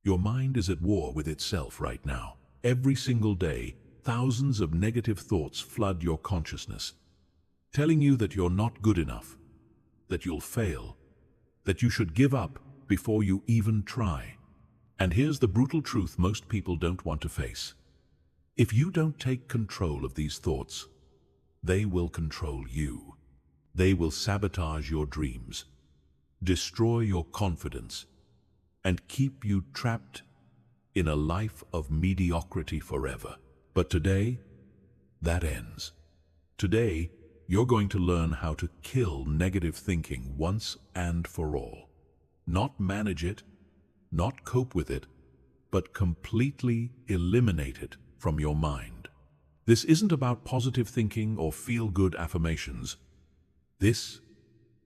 Your mind is at war with itself right now. Every single day, thousands of negative thoughts flood your consciousness, telling you that you're not good enough, that you'll fail, that you should give up before you even try. And here's the brutal truth most people don't want to face. If you don't take control of these thoughts, they will control you. They will sabotage your dreams, destroy your confidence, and keep you trapped in a life of mediocrity forever. But today, that ends. Today, you're going to learn how to kill negative thinking once and for all. Not manage it, not cope with it, but completely eliminate it from your mind. This isn't about positive thinking or feel-good affirmations. This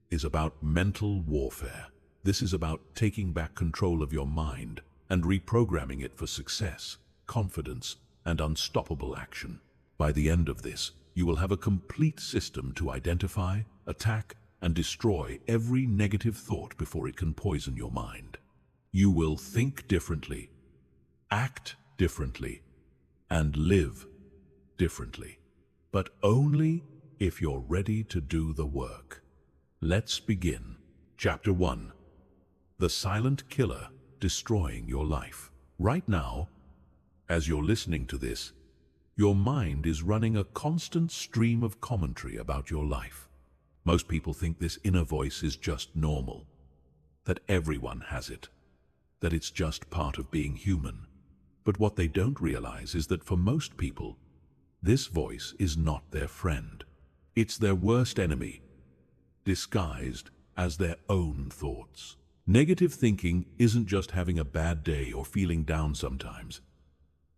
is about mental warfare. This is about taking back control of your mind and reprogramming it for success, confidence, and unstoppable action. By the end of this, you will have a complete system to identify, attack, and destroy every negative thought before it can poison your mind. You will think differently, act differently, and live differently. But only if you're ready to do the work. Let's begin. Chapter 1. The silent killer destroying your life. Right now, as you're listening to this, your mind is running a constant stream of commentary about your life. Most people think this inner voice is just normal, that everyone has it, that it's just part of being human. But what they don't realize is that for most people, this voice is not their friend. It's their worst enemy, disguised as their own thoughts. Negative thinking isn't just having a bad day or feeling down sometimes.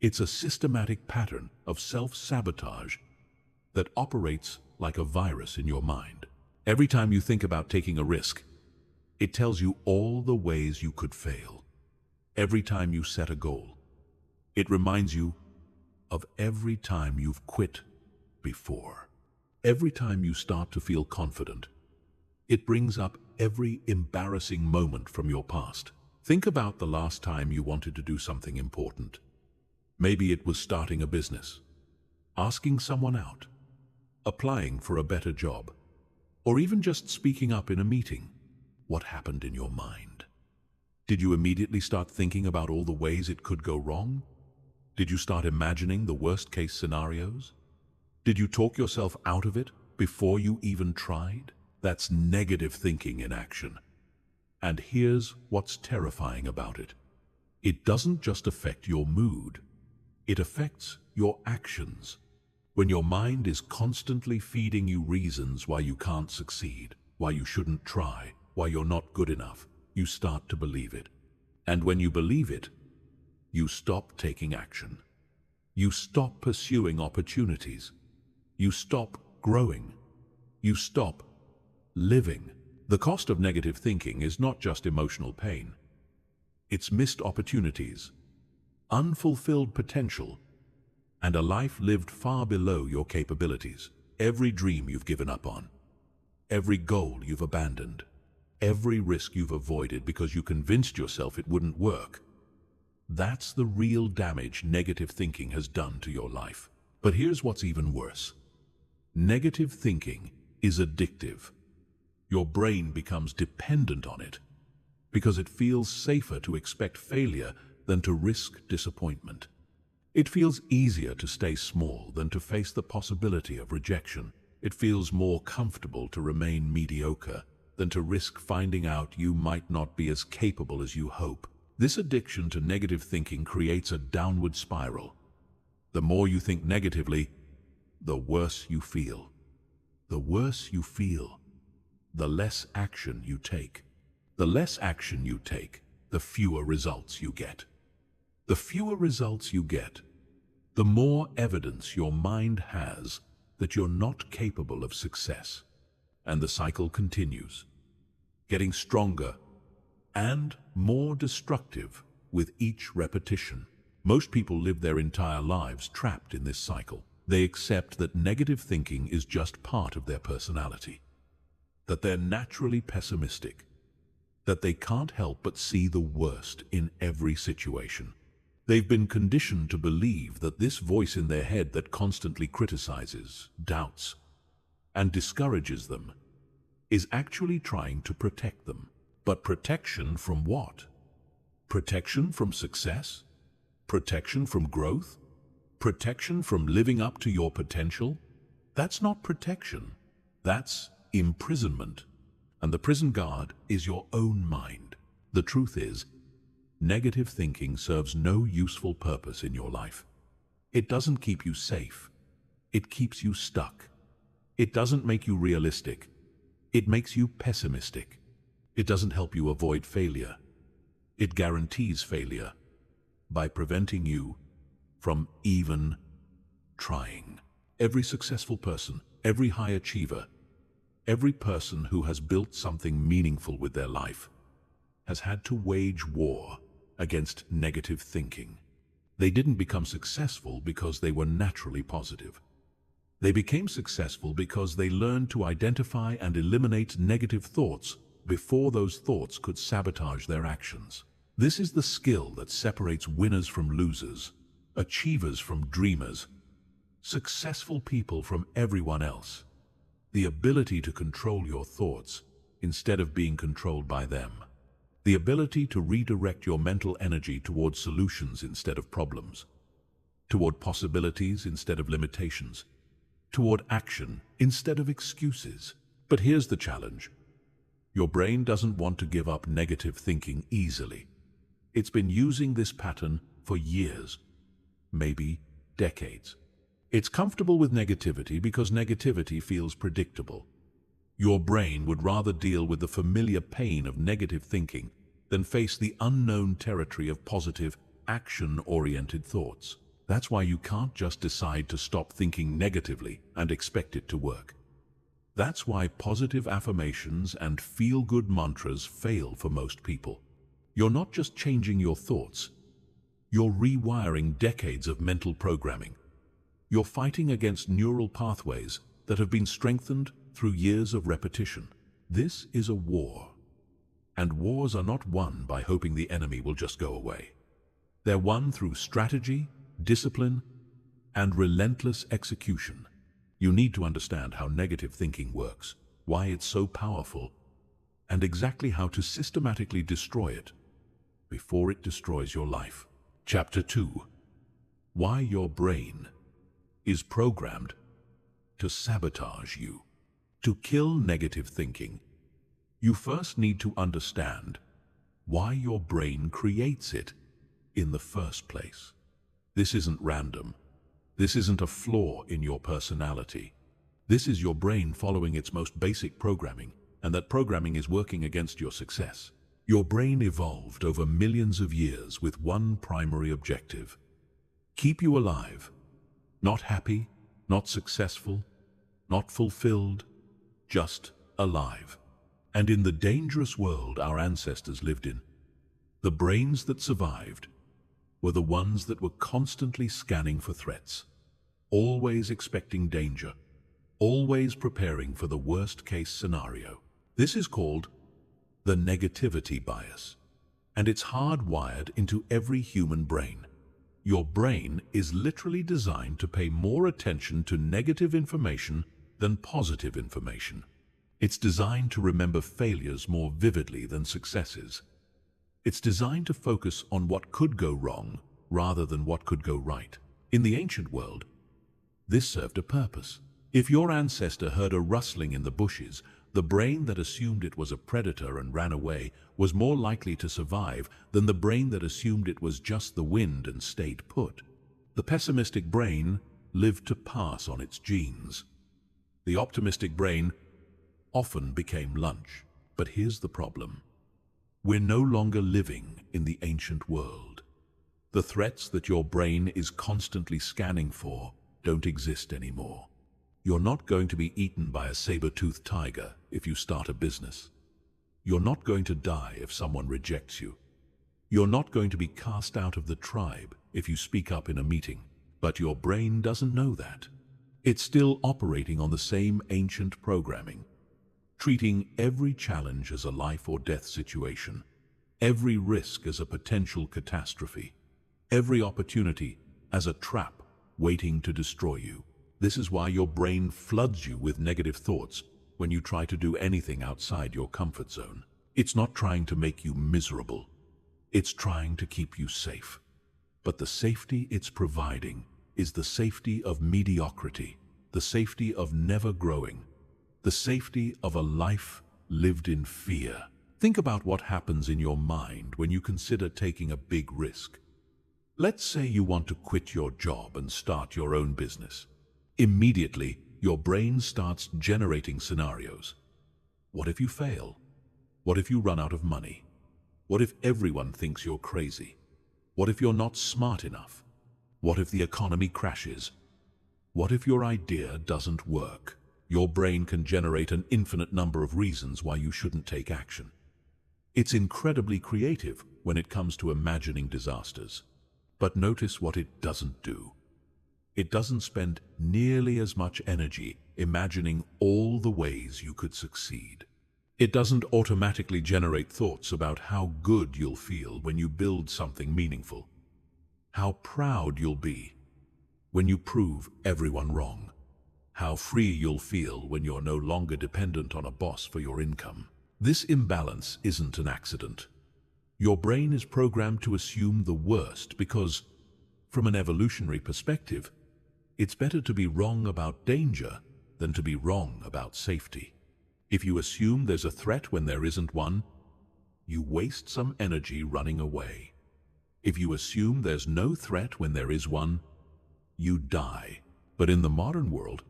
It's a systematic pattern of self-sabotage that operates like a virus in your mind. Every time you think about taking a risk, it tells you all the ways you could fail. Every time you set a goal, it reminds you of every time you've quit before. Every time you start to feel confident, it brings up every embarrassing moment from your past. Think about the last time you wanted to do something important. Maybe it was starting a business, asking someone out, applying for a better job, or even just speaking up in a meeting. What happened in your mind? Did you immediately start thinking about all the ways it could go wrong? Did you start imagining the worst-case scenarios? Did you talk yourself out of it before you even tried? That's negative thinking in action. And here's what's terrifying about it. It doesn't just affect your mood. It affects your actions. When your mind is constantly feeding you reasons why you can't succeed, why you shouldn't try, why you're not good enough, you start to believe it. And when you believe it, you stop taking action. You stop pursuing opportunities. You stop growing. You stop living. The cost of negative thinking is not just emotional pain. It's missed opportunities, unfulfilled potential, and a life lived far below your capabilities. Every dream you've given up on, every goal you've abandoned, every risk you've avoided because you convinced yourself it wouldn't work. That's the real damage negative thinking has done to your life. But here's what's even worse. Negative thinking is addictive. Your brain becomes dependent on it because it feels safer to expect failure than to risk disappointment. It feels easier to stay small than to face the possibility of rejection. It feels more comfortable to remain mediocre than to risk finding out you might not be as capable as you hope. This addiction to negative thinking creates a downward spiral. The more you think negatively, the worse you feel. The worse you feel, the less action you take. The less action you take, the fewer results you get. The fewer results you get, the more evidence your mind has that you're not capable of success. And the cycle continues, getting stronger and more destructive with each repetition. Most people live their entire lives trapped in this cycle. They accept that negative thinking is just part of their personality, that they're naturally pessimistic, that they can't help but see the worst in every situation. They've been conditioned to believe that this voice in their head that constantly criticizes, doubts, and discourages them is actually trying to protect them. But protection from what? Protection from success? Protection from growth? Protection from living up to your potential? That's not protection. That's imprisonment. And the prison guard is your own mind. The truth is, negative thinking serves no useful purpose in your life. It doesn't keep you safe. It keeps you stuck. It doesn't make you realistic. It makes you pessimistic. It doesn't help you avoid failure. It guarantees failure by preventing you from even trying. Every successful person, every high achiever, every person who has built something meaningful with their life has had to wage war against negative thinking. They didn't become successful because they were naturally positive. They became successful because they learned to identify and eliminate negative thoughts before those thoughts could sabotage their actions. This is the skill that separates winners from losers, achievers from dreamers, successful people from everyone else. The ability to control your thoughts instead of being controlled by them. The ability to redirect your mental energy toward solutions instead of problems, toward possibilities instead of limitations, toward action instead of excuses. But here's the challenge. Your brain doesn't want to give up negative thinking easily. It's been using this pattern for years, maybe decades. It's comfortable with negativity because negativity feels predictable. Your brain would rather deal with the familiar pain of negative thinking than face the unknown territory of positive, action-oriented thoughts. That's why you can't just decide to stop thinking negatively and expect it to work. That's why positive affirmations and feel-good mantras fail for most people. You're not just changing your thoughts. You're rewiring decades of mental programming. You're fighting against neural pathways that have been strengthened through years of repetition. This is a war. And wars are not won by hoping the enemy will just go away. They're won through strategy, discipline, and relentless execution. You need to understand how negative thinking works, why it's so powerful, and exactly how to systematically destroy it before it destroys your life. Chapter 2. Why your brain is programmed to sabotage you. To kill negative thinking, you first need to understand why your brain creates it in the first place. This isn't random. This isn't a flaw in your personality. This is your brain following its most basic programming, and that programming is working against your success. Your brain evolved over millions of years with one primary objective: keep you alive. Not happy, not successful, not fulfilled, just alive. And in the dangerous world our ancestors lived in, the brains that survived were the ones that were constantly scanning for threats, always expecting danger, always preparing for the worst-case scenario. This is called the negativity bias, and it's hardwired into every human brain. Your brain is literally designed to pay more attention to negative information than positive information. It's designed to remember failures more vividly than successes. It's designed to focus on what could go wrong rather than what could go right. In the ancient world, this served a purpose. If your ancestor heard a rustling in the bushes, the brain that assumed it was a predator and ran away was more likely to survive than the brain that assumed it was just the wind and stayed put. The pessimistic brain lived to pass on its genes. The optimistic brain often became lunch. But here's the problem. We're no longer living in the ancient world. The threats that your brain is constantly scanning for don't exist anymore. You're not going to be eaten by a saber-toothed tiger if you start a business. You're not going to die if someone rejects you. You're not going to be cast out of the tribe if you speak up in a meeting. But your brain doesn't know that. It's still operating on the same ancient programming. treating every challenge as a life or death situation, every risk as a potential catastrophe, every opportunity as a trap waiting to destroy you. This is why your brain floods you with negative thoughts when you try to do anything outside your comfort zone. It's not trying to make you miserable. It's trying to keep you safe. But the safety it's providing is the safety of mediocrity, the safety of never growing, the safety of a life lived in fear. Think about what happens in your mind when you consider taking a big risk. Let's say you want to quit your job and start your own business. Immediately, your brain starts generating scenarios. What if you fail? What if you run out of money? What if everyone thinks you're crazy? What if you're not smart enough? What if the economy crashes? What if your idea doesn't work? Your brain can generate an infinite number of reasons why you shouldn't take action. It's incredibly creative when it comes to imagining disasters. But notice what it doesn't do. It doesn't spend nearly as much energy imagining all the ways you could succeed. It doesn't automatically generate thoughts about how good you'll feel when you build something meaningful, how proud you'll be when you prove everyone wrong, how free you'll feel when you're no longer dependent on a boss for your income. This imbalance isn't an accident. Your brain is programmed to assume the worst because, from an evolutionary perspective, it's better to be wrong about danger than to be wrong about safety. If you assume there's a threat when there isn't one, you waste some energy running away. If you assume there's no threat when there is one, you die. But in the modern world,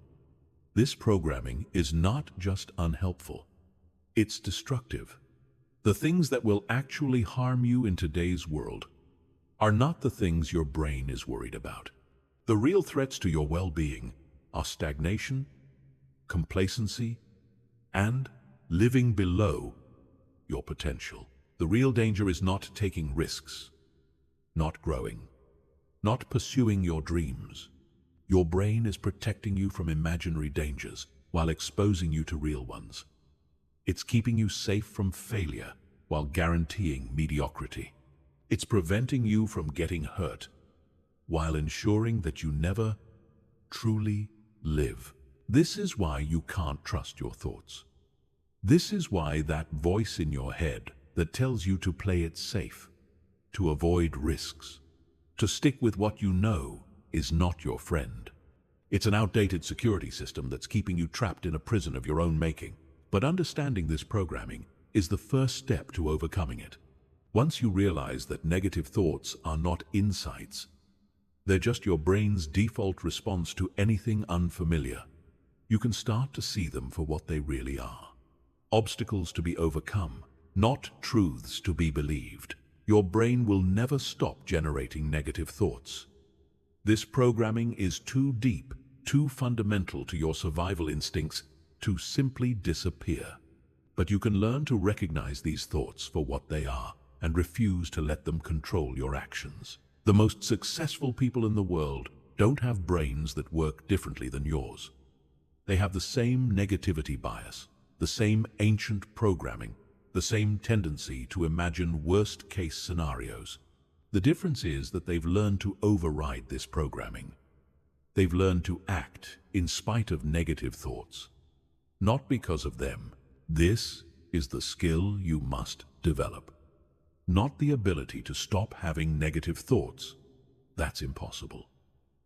this programming is not just unhelpful, it's destructive. The things that will actually harm you in today's world are not the things your brain is worried about. The real threats to your well-being are stagnation, complacency, and living below your potential. The real danger is not taking risks, not growing, not pursuing your dreams. Your brain is protecting you from imaginary dangers while exposing you to real ones. It's keeping you safe from failure while guaranteeing mediocrity. It's preventing you from getting hurt while ensuring that you never truly live. This is why you can't trust your thoughts. This is why that voice in your head that tells you to play it safe, to avoid risks, to stick with what you know is not your friend. It's an outdated security system that's keeping you trapped in a prison of your own making. But understanding this programming is the first step to overcoming it. Once you realize that negative thoughts are not insights, they're just your brain's default response to anything unfamiliar, you can start to see them for what they really are. Obstacles to be overcome, not truths to be believed. Your brain will never stop generating negative thoughts. This programming is too deep, too fundamental to your survival instincts to simply disappear. But you can learn to recognize these thoughts for what they are and refuse to let them control your actions. The most successful people in the world don't have brains that work differently than yours. They have the same negativity bias, the same ancient programming, the same tendency to imagine worst-case scenarios. The difference is that they've learned to override this programming. They've learned to act in spite of negative thoughts. Not because of them. This is the skill you must develop. Not the ability to stop having negative thoughts. That's impossible.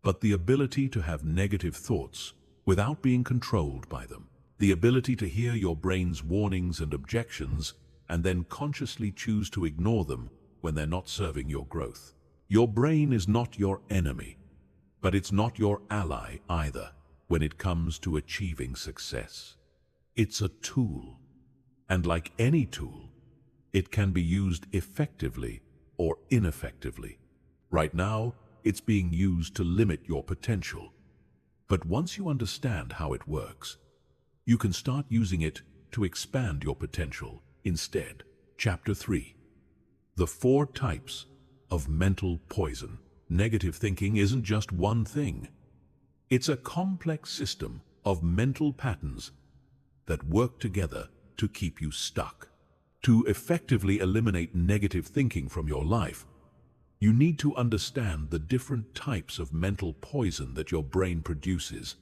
But the ability to have negative thoughts without being controlled by them. The ability to hear your brain's warnings and objections and then consciously choose to ignore them when they're not serving your growth. Your brain is not your enemy, but it's not your ally either when it comes to achieving success. It's a tool, and like any tool, it can be used effectively or ineffectively. Right now, it's being used to limit your potential. But once you understand how it works, you can start using it to expand your potential instead. Chapter 3. The 4 types of mental poison. Negative thinking isn't just one thing. It's a complex system of mental patterns that work together to keep you stuck. To effectively eliminate negative thinking from your life, you need to understand the different types of mental poison that your brain produces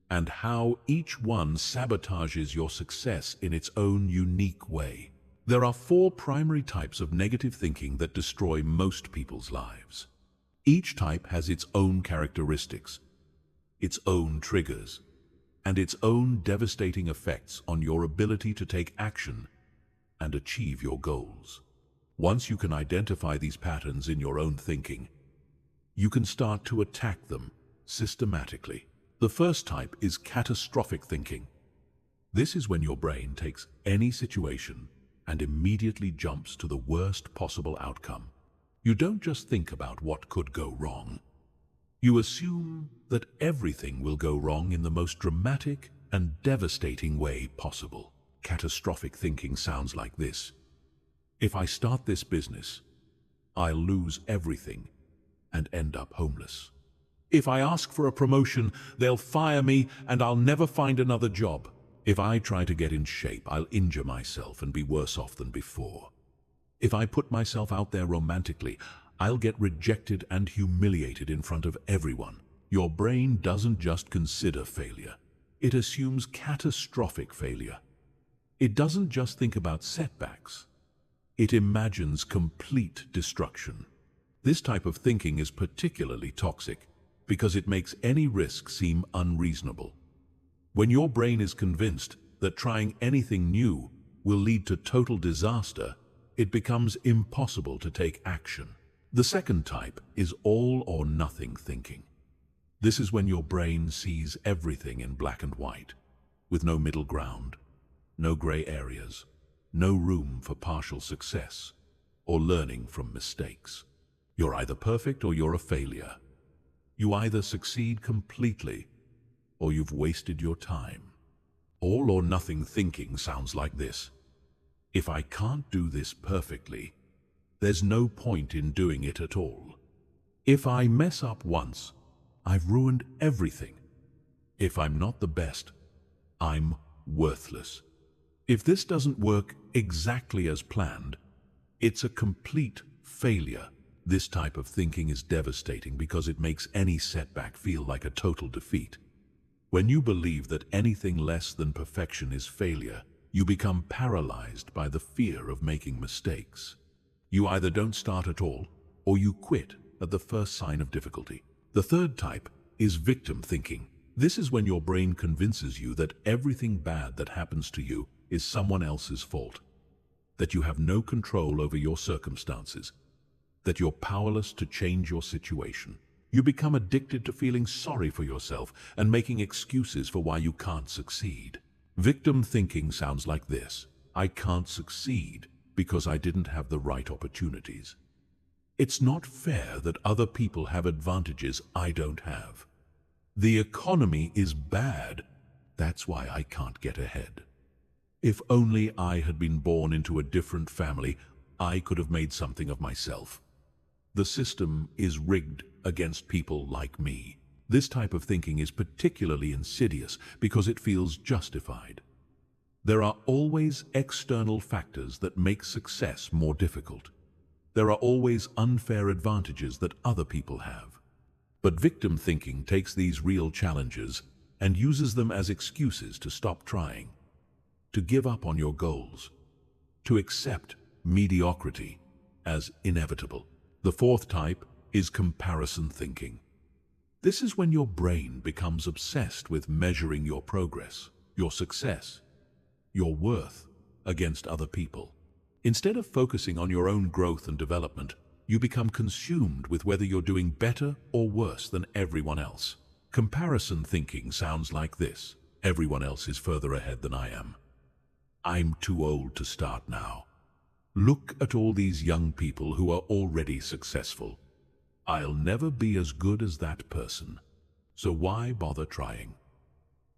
and how each one sabotages your success in its own unique way. There are 4 primary types of negative thinking that destroy most people's lives. Each type has its own characteristics, its own triggers, and its own devastating effects on your ability to take action and achieve your goals. Once you can identify these patterns in your own thinking, you can start to attack them systematically. The first type is catastrophic thinking. This is when your brain takes any situation and immediately jumps to the worst possible outcome. You don't just think about what could go wrong. You assume that everything will go wrong in the most dramatic and devastating way possible. Catastrophic thinking sounds like this: if I start this business, I'll lose everything and end up homeless. If I ask for a promotion, they'll fire me and I'll never find another job. If I try to get in shape, I'll injure myself and be worse off than before. If I put myself out there romantically, I'll get rejected and humiliated in front of everyone. Your brain doesn't just consider failure. It assumes catastrophic failure. It doesn't just think about setbacks. It imagines complete destruction. This type of thinking is particularly toxic because it makes any risk seem unreasonable. When your brain is convinced that trying anything new will lead to total disaster, it becomes impossible to take action. The second type is all or nothing thinking. This is when your brain sees everything in black and white, with no middle ground, no gray areas, no room for partial success or learning from mistakes. You're either perfect or you're a failure. You either succeed completely or you've wasted your time. All or nothing thinking sounds like this: if I can't do this perfectly, there's no point in doing it at all. If I mess up once, I've ruined everything. If I'm not the best, I'm worthless. If this doesn't work exactly as planned, it's a complete failure. This type of thinking is devastating because it makes any setback feel like a total defeat. When you believe that anything less than perfection is failure, you become paralyzed by the fear of making mistakes. You either don't start at all, or you quit at the first sign of difficulty. The third type is victim thinking. This is when your brain convinces you that everything bad that happens to you is someone else's fault, that you have no control over your circumstances, that you're powerless to change your situation. You become addicted to feeling sorry for yourself and making excuses for why you can't succeed. Victim thinking sounds like this: I can't succeed because I didn't have the right opportunities. It's not fair that other people have advantages I don't have. The economy is bad, that's why I can't get ahead. If only I had been born into a different family, I could have made something of myself. The system is rigged against people like me. This type of thinking is particularly insidious because it feels justified. There are always external factors that make success more difficult. There are always unfair advantages that other people have. But victim thinking takes these real challenges and uses them as excuses to stop trying, to give up on your goals, to accept mediocrity as inevitable. The fourth type is comparison thinking. This is when your brain becomes obsessed with measuring your progress, your success, your worth against other people. Instead of focusing on your own growth and development, you become consumed with whether you're doing better or worse than everyone else. Comparison thinking sounds like this: everyone else is further ahead than I am. I'm too old to start now. Look at all these young people who are already successful. I'll never be as good as that person, so why bother trying?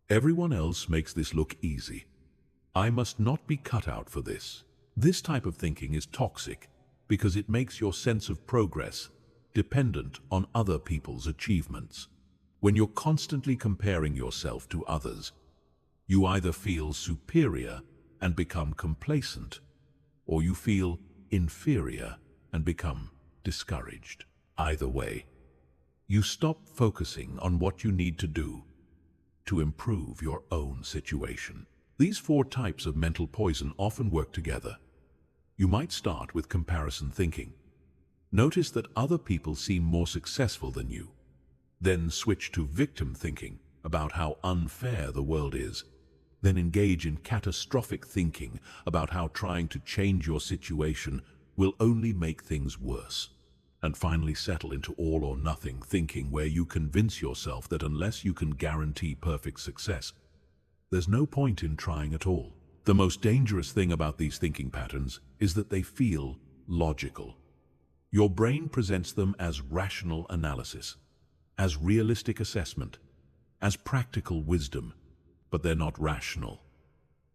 Everyone else makes this look easy. I must not be cut out for this. This type of thinking is toxic because it makes your sense of progress dependent on other people's achievements. When you're constantly comparing yourself to others, You either feel superior and become complacent, or you feel inferior and become discouraged. Either way, you stop focusing on what you need to do to improve your own situation. These 4 types of mental poison often work together. You might start with comparison thinking. Notice that other people seem more successful than you. Then switch to victim thinking about how unfair the world is. Then engage in catastrophic thinking about how trying to change your situation will only make things worse. And finally settle into all or nothing thinking, where you convince yourself that unless you can guarantee perfect success, there's no point in trying at all. The most dangerous thing about these thinking patterns is that they feel logical. Your brain presents them as rational analysis, as realistic assessment, as practical wisdom, but they're not rational.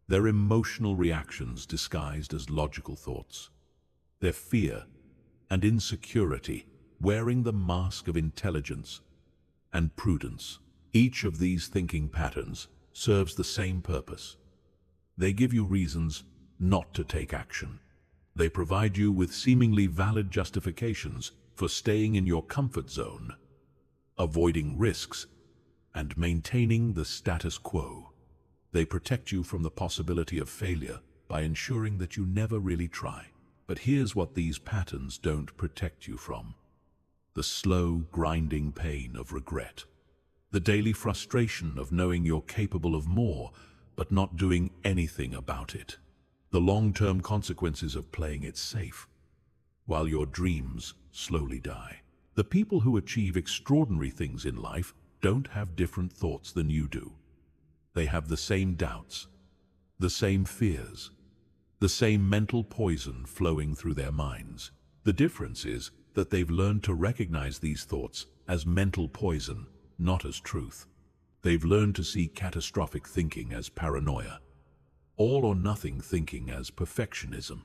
They're emotional reactions disguised as logical thoughts. They're fear and insecurity wearing the mask of intelligence and prudence. Each of these thinking patterns serves the same purpose. They give you reasons not to take action. They provide you with seemingly valid justifications for staying in your comfort zone, avoiding risks, and maintaining the status quo. They protect you from the possibility of failure by ensuring that you never really try. But here's what these patterns don't protect you from: the slow, grinding pain of regret, the daily frustration of knowing you're capable of more, but not doing anything about it, the long-term consequences of playing it safe, while your dreams slowly die. The people who achieve extraordinary things in life don't have different thoughts than you do. They have the same doubts, the same fears, the same mental poison flowing through their minds. The difference is that they've learned to recognize these thoughts as mental poison, not as truth. They've learned to see catastrophic thinking as paranoia, all or nothing thinking as perfectionism,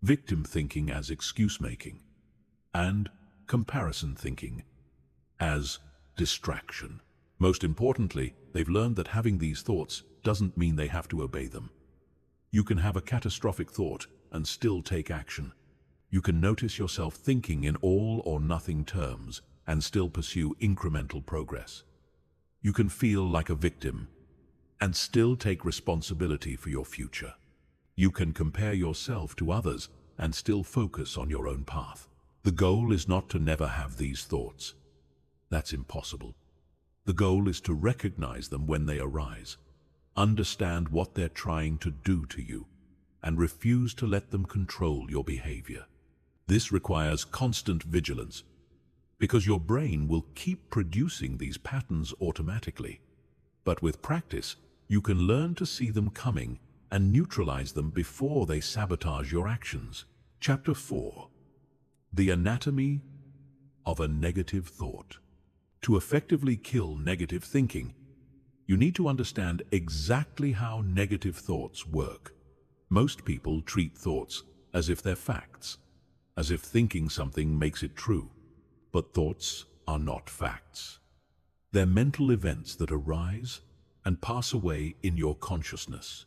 victim thinking as excuse-making, and comparison thinking as distraction. Most importantly, they've learned that having these thoughts doesn't mean they have to obey them. You can have a catastrophic thought and still take action. You can notice yourself thinking in all or nothing terms and still pursue incremental progress. You can feel like a victim and still take responsibility for your future. You can compare yourself to others and still focus on your own path. The goal is not to never have these thoughts. That's impossible. The goal is to recognize them when they arise, understand what they're trying to do to you, and refuse to let them control your behavior. This requires constant vigilance, because your brain will keep producing these patterns automatically. But with practice, you can learn to see them coming and neutralize them before they sabotage your actions. Chapter 4. The Anatomy of a Negative Thought. To effectively kill negative thinking, you need to understand exactly how negative thoughts work. Most people treat thoughts as if they're facts, as if thinking something makes it true. But thoughts are not facts. They're mental events that arise and pass away in your consciousness.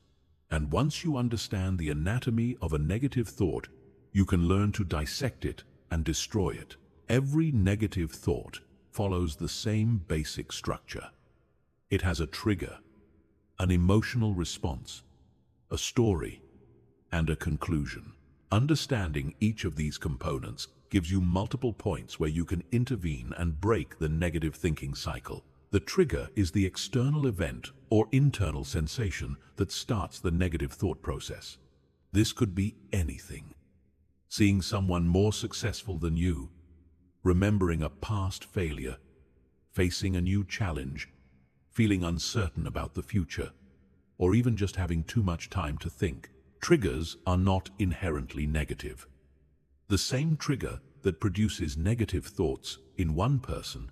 And once you understand the anatomy of a negative thought, you can learn to dissect it and destroy it. Every negative thought follows the same basic structure. It has a trigger, an emotional response, a story, and a conclusion. Understanding each of these components gives you multiple points where you can intervene and break the negative thinking cycle. The trigger is the external event or internal sensation that starts the negative thought process. This could be anything: seeing someone more successful than you, remembering a past failure, facing a new challenge, feeling uncertain about the future, or even just having too much time to think. Triggers are not inherently negative. The same trigger that produces negative thoughts in one person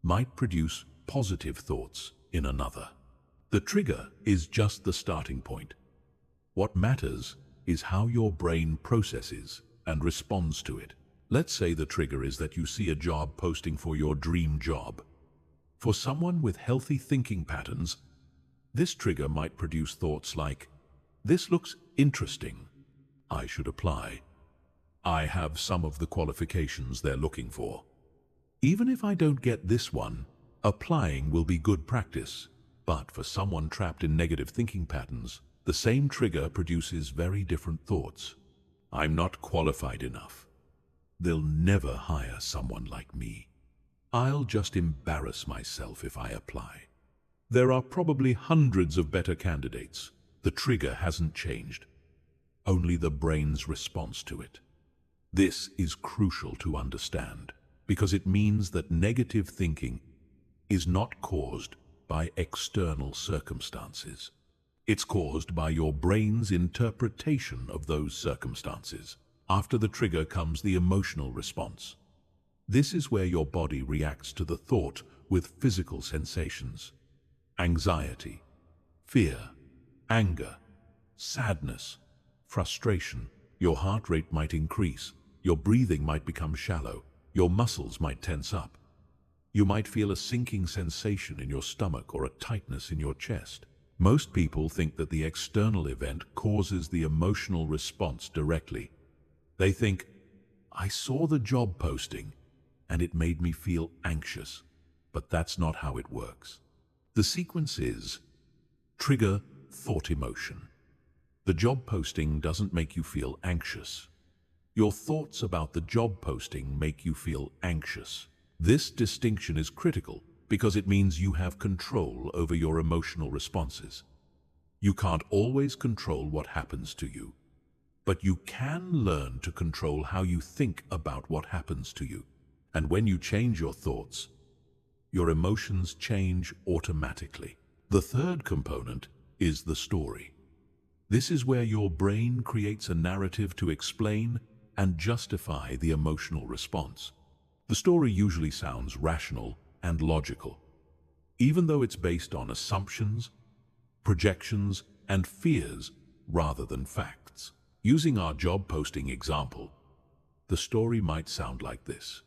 might produce positive thoughts in another. The trigger is just the starting point. What matters is how your brain processes and responds to it. Let's say the trigger is that you see a job posting for your dream job. For someone with healthy thinking patterns, This trigger might produce thoughts like, "This looks interesting. I should apply. I have some of the qualifications they're looking for. Even if I don't get this one, applying will be good practice." But for someone trapped in negative thinking patterns, the same trigger produces very different thoughts. "I'm not qualified enough. They'll never hire someone like me. I'll just embarrass myself if I apply. There are probably hundreds of better candidates." The trigger hasn't changed, only the brain's response to it. This is crucial to understand, because it means that negative thinking is not caused by external circumstances. It's caused by your brain's interpretation of those circumstances. After the trigger comes the emotional response. This is where your body reacts to the thought with physical sensations. Anxiety, fear, anger, sadness, frustration. Your heart rate might increase, your breathing might become shallow, your muscles might tense up. You might feel a sinking sensation in your stomach or a tightness in your chest. Most people think that the external event causes the emotional response directly. They think, "I saw the job posting and it made me feel anxious." But that's not how it works. The sequence is trigger, thought, emotion. The job posting doesn't make you feel anxious. Your thoughts about the job posting make you feel anxious. This distinction is critical because it means you have control over your emotional responses. You can't always control what happens to you, but you can learn to control how you think about what happens to you. And when you change your thoughts, your emotions change automatically. The third component is the story. This is where your brain creates a narrative to explain and justify the emotional response. The story usually sounds rational and logical, even though it's based on assumptions, projections, and fears rather than facts. Using our job posting example, the story might sound like this.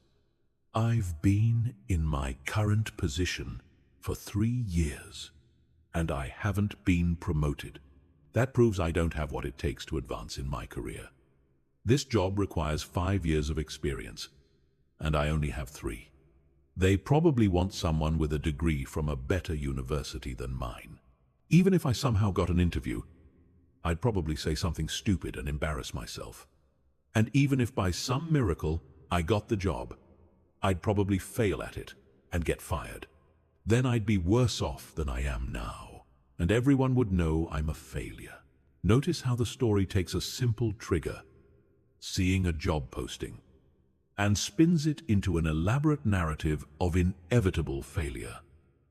"I've been in my current position for 3 years, and I haven't been promoted. That proves I don't have what it takes to advance in my career. This job requires 5 years of experience, and I only have 3. They probably want someone with a degree from a better university than mine. Even if I somehow got an interview, I'd probably say something stupid and embarrass myself. And even if by some miracle I got the job, I'd probably fail at it and get fired. Then I'd be worse off than I am now, and everyone would know I'm a failure." Notice how the story takes a simple trigger, seeing a job posting, and spins it into an elaborate narrative of inevitable failure.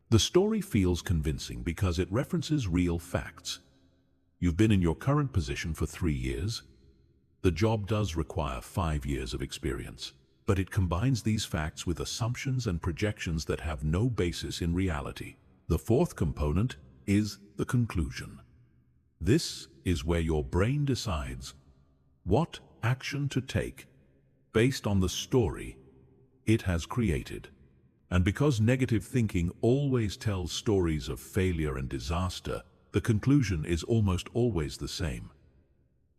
The story feels convincing because it references real facts. You've been in your current position for 3 years. The job does require 5 years of experience, but it combines these facts with assumptions and projections that have no basis in reality. The fourth component is the conclusion. This is where your brain decides what action to take based on the story it has created. And because negative thinking always tells stories of failure and disaster, the conclusion is almost always the same.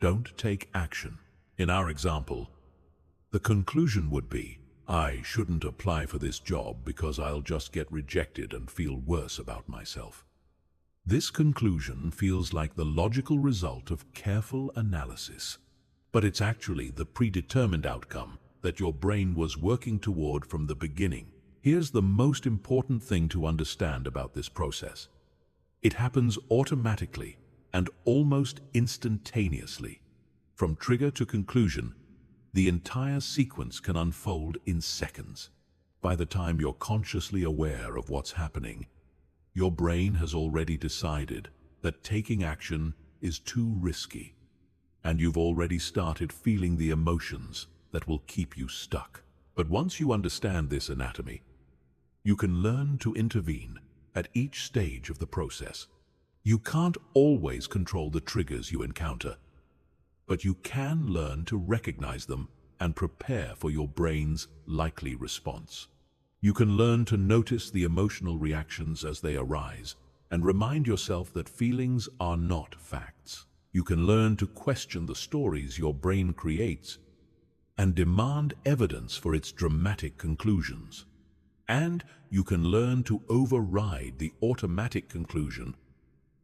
Don't take action. In our example, the conclusion would be, "I shouldn't apply for this job because I'll just get rejected and feel worse about myself." This conclusion feels like the logical result of careful analysis, but it's actually the predetermined outcome that your brain was working toward from the beginning. Here's the most important thing to understand about this process. It happens automatically and almost instantaneously. From trigger to conclusion, the entire sequence can unfold in seconds. By the time you're consciously aware of what's happening, your brain has already decided that taking action is too risky, and you've already started feeling the emotions that will keep you stuck. But once you understand this anatomy, you can learn to intervene at each stage of the process. You can't always control the triggers you encounter, but you can learn to recognize them and prepare for your brain's likely response. You can learn to notice the emotional reactions as they arise and remind yourself that feelings are not facts. You can learn to question the stories your brain creates and demand evidence for its dramatic conclusions. And you can learn to override the automatic conclusion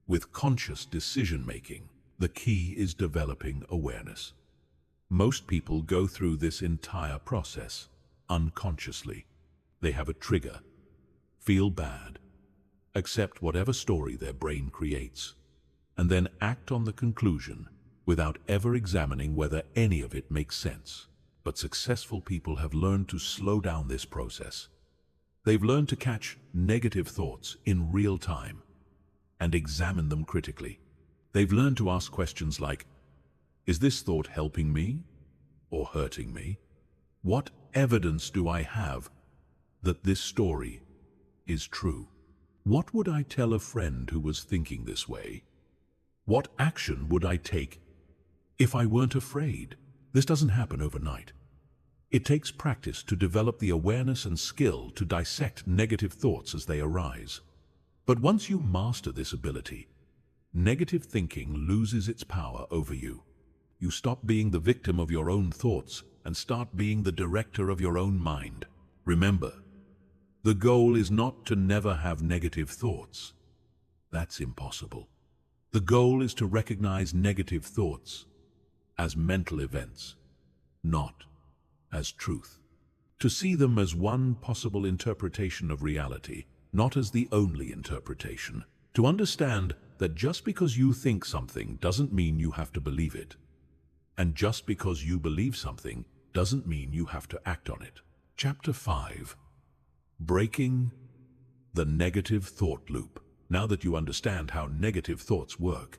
with conscious decision-making. The key is developing awareness. Most people go through this entire process unconsciously. They have a trigger, feel bad, accept whatever story their brain creates, and then act on the conclusion without ever examining whether any of it makes sense. But successful people have learned to slow down this process. They've learned to catch negative thoughts in real time and examine them critically. They've learned to ask questions like, is this thought helping me or hurting me? What evidence do I have that this story is true? What would I tell a friend who was thinking this way? What action would I take if I weren't afraid? This doesn't happen overnight. It takes practice to develop the awareness and skill to dissect negative thoughts as they arise. But once you master this ability, negative thinking loses its power over you. You stop being the victim of your own thoughts and start being the director of your own mind. Remember, the goal is not to never have negative thoughts. That's impossible. The goal is to recognize negative thoughts as mental events, not as truth. To see them as one possible interpretation of reality, not as the only interpretation. To understand that just because you think something doesn't mean you have to believe it. And just because you believe something doesn't mean you have to act on it. Chapter 5. Breaking the negative thought loop. Now that you understand how negative thoughts work,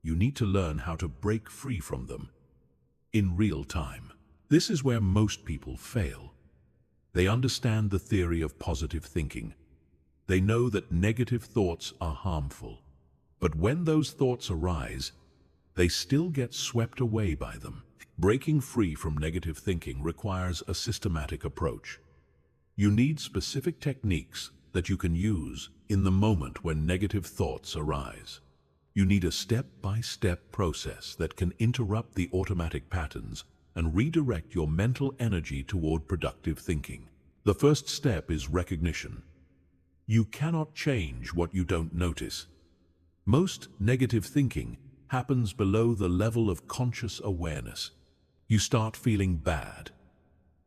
you need to learn how to break free from them in real time. This is where most people fail. They understand the theory of positive thinking. They know that negative thoughts are harmful. But when those thoughts arise, they still get swept away by them. Breaking free from negative thinking requires a systematic approach. You need specific techniques that you can use in the moment when negative thoughts arise. You need a step-by-step process that can interrupt the automatic patterns and redirect your mental energy toward productive thinking. The first step is recognition. You cannot change what you don't notice. Most negative thinking happens below the level of conscious awareness. You start feeling bad,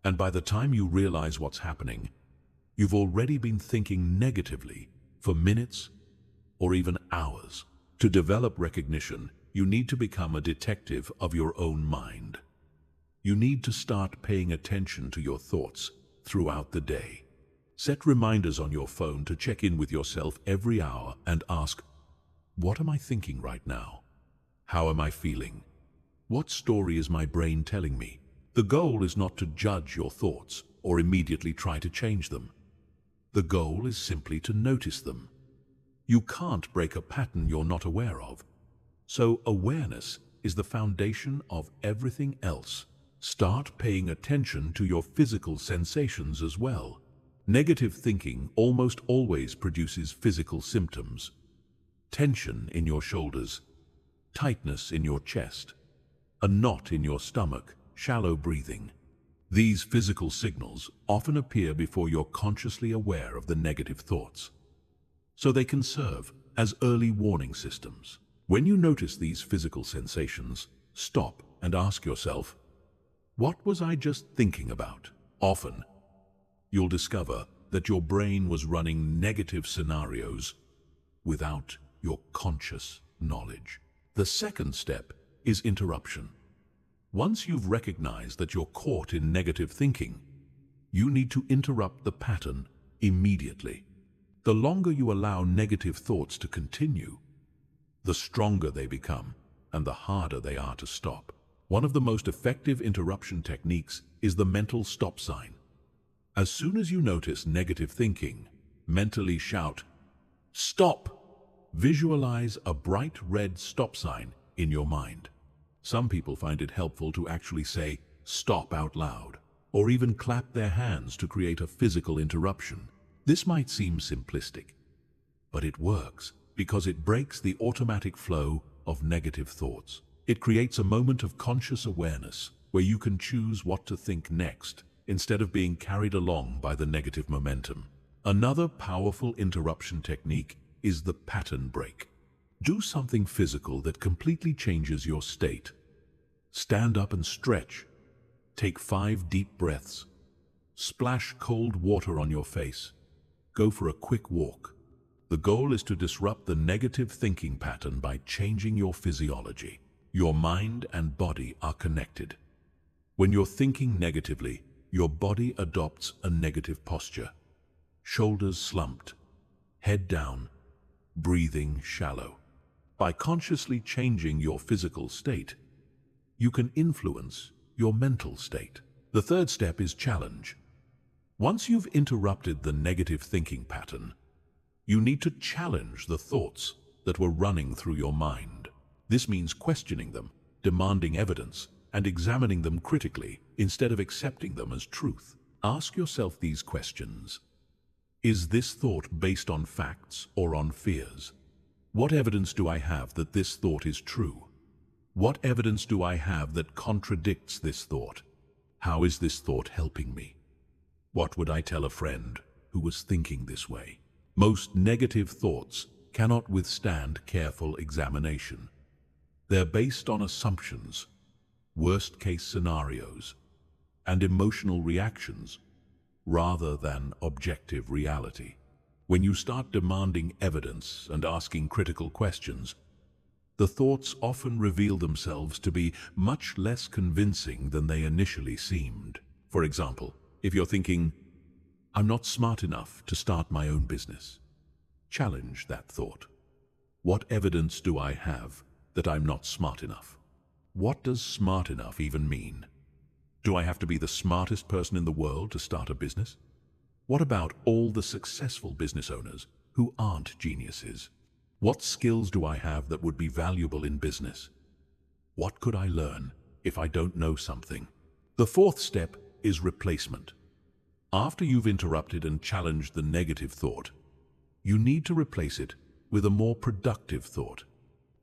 and by the time you realize what's happening, you've already been thinking negatively for minutes or even hours. To develop recognition, you need to become a detective of your own mind. You need to start paying attention to your thoughts throughout the day. Set reminders on your phone to check in with yourself every hour and ask, what am I thinking right now? How am I feeling? What story is my brain telling me? The goal is not to judge your thoughts or immediately try to change them. The goal is simply to notice them. You can't break a pattern you're not aware of. So awareness is the foundation of everything else. Start paying attention to your physical sensations as well. Negative thinking almost always produces physical symptoms. Tension in your shoulders, tightness in your chest, a knot in your stomach, shallow breathing. These physical signals often appear before you're consciously aware of the negative thoughts. So they can serve as early warning systems. When you notice these physical sensations, stop and ask yourself, what was I just thinking about? Often, you'll discover that your brain was running negative scenarios without your conscious knowledge. The second step is interruption. Once you've recognized that you're caught in negative thinking, you need to interrupt the pattern immediately. The longer you allow negative thoughts to continue, the stronger they become and the harder they are to stop. One of the most effective interruption techniques is the mental stop sign. As soon as you notice negative thinking, mentally shout, "Stop!" Visualize a bright red stop sign in your mind. Some people find it helpful to actually say, "Stop" out loud, or even clap their hands to create a physical interruption. This might seem simplistic, but it works. because it breaks the automatic flow of negative thoughts. It creates a moment of conscious awareness where you can choose what to think next instead of being carried along by the negative momentum. Another powerful interruption technique is the pattern break. Do something physical that completely changes your state. Stand up and stretch. Take 5 deep breaths. Splash cold water on your face. Go for a quick walk. The goal is to disrupt the negative thinking pattern by changing your physiology. Your mind and body are connected. When you're thinking negatively, your body adopts a negative posture. Shoulders slumped, head down, breathing shallow. By consciously changing your physical state, you can influence your mental state. The third step is challenge. Once you've interrupted the negative thinking pattern, you need to challenge the thoughts that were running through your mind. This means questioning them, demanding evidence, and examining them critically instead of accepting them as truth. Ask yourself these questions. Is this thought based on facts or on fears? What evidence do I have that this thought is true? What evidence do I have that contradicts this thought? How is this thought helping me? What would I tell a friend who was thinking this way? Most negative thoughts cannot withstand careful examination. They're based on assumptions, worst-case scenarios, and emotional reactions rather than objective reality. When you start demanding evidence and asking critical questions, the thoughts often reveal themselves to be much less convincing than they initially seemed. For example, if you're thinking, "I'm not smart enough to start my own business," challenge that thought. What evidence do I have that I'm not smart enough? What does smart enough even mean? Do I have to be the smartest person in the world to start a business? What about all the successful business owners who aren't geniuses? What skills do I have that would be valuable in business? What could I learn if I don't know something? The fourth step is replacement. After you've interrupted and challenged the negative thought, you need to replace it with a more productive thought.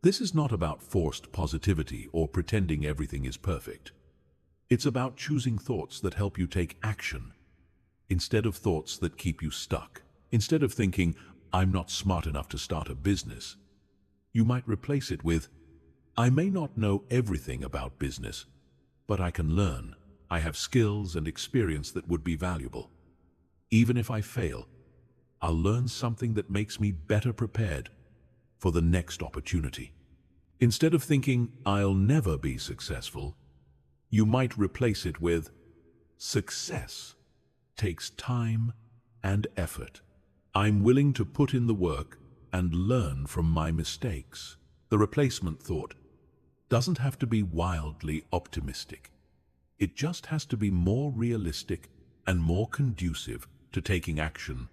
This is not about forced positivity or pretending everything is perfect. It's about choosing thoughts that help you take action instead of thoughts that keep you stuck. Instead of thinking, "I'm not smart enough to start a business," you might replace it with, "I may not know everything about business, but I can learn. I have skills and experience that would be valuable. Even if I fail, I'll learn something that makes me better prepared for the next opportunity." Instead of thinking, "I'll never be successful," you might replace it with, "Success takes time and effort. I'm willing to put in the work and learn from my mistakes." The replacement thought doesn't have to be wildly optimistic. It just has to be more realistic and more conducive to taking action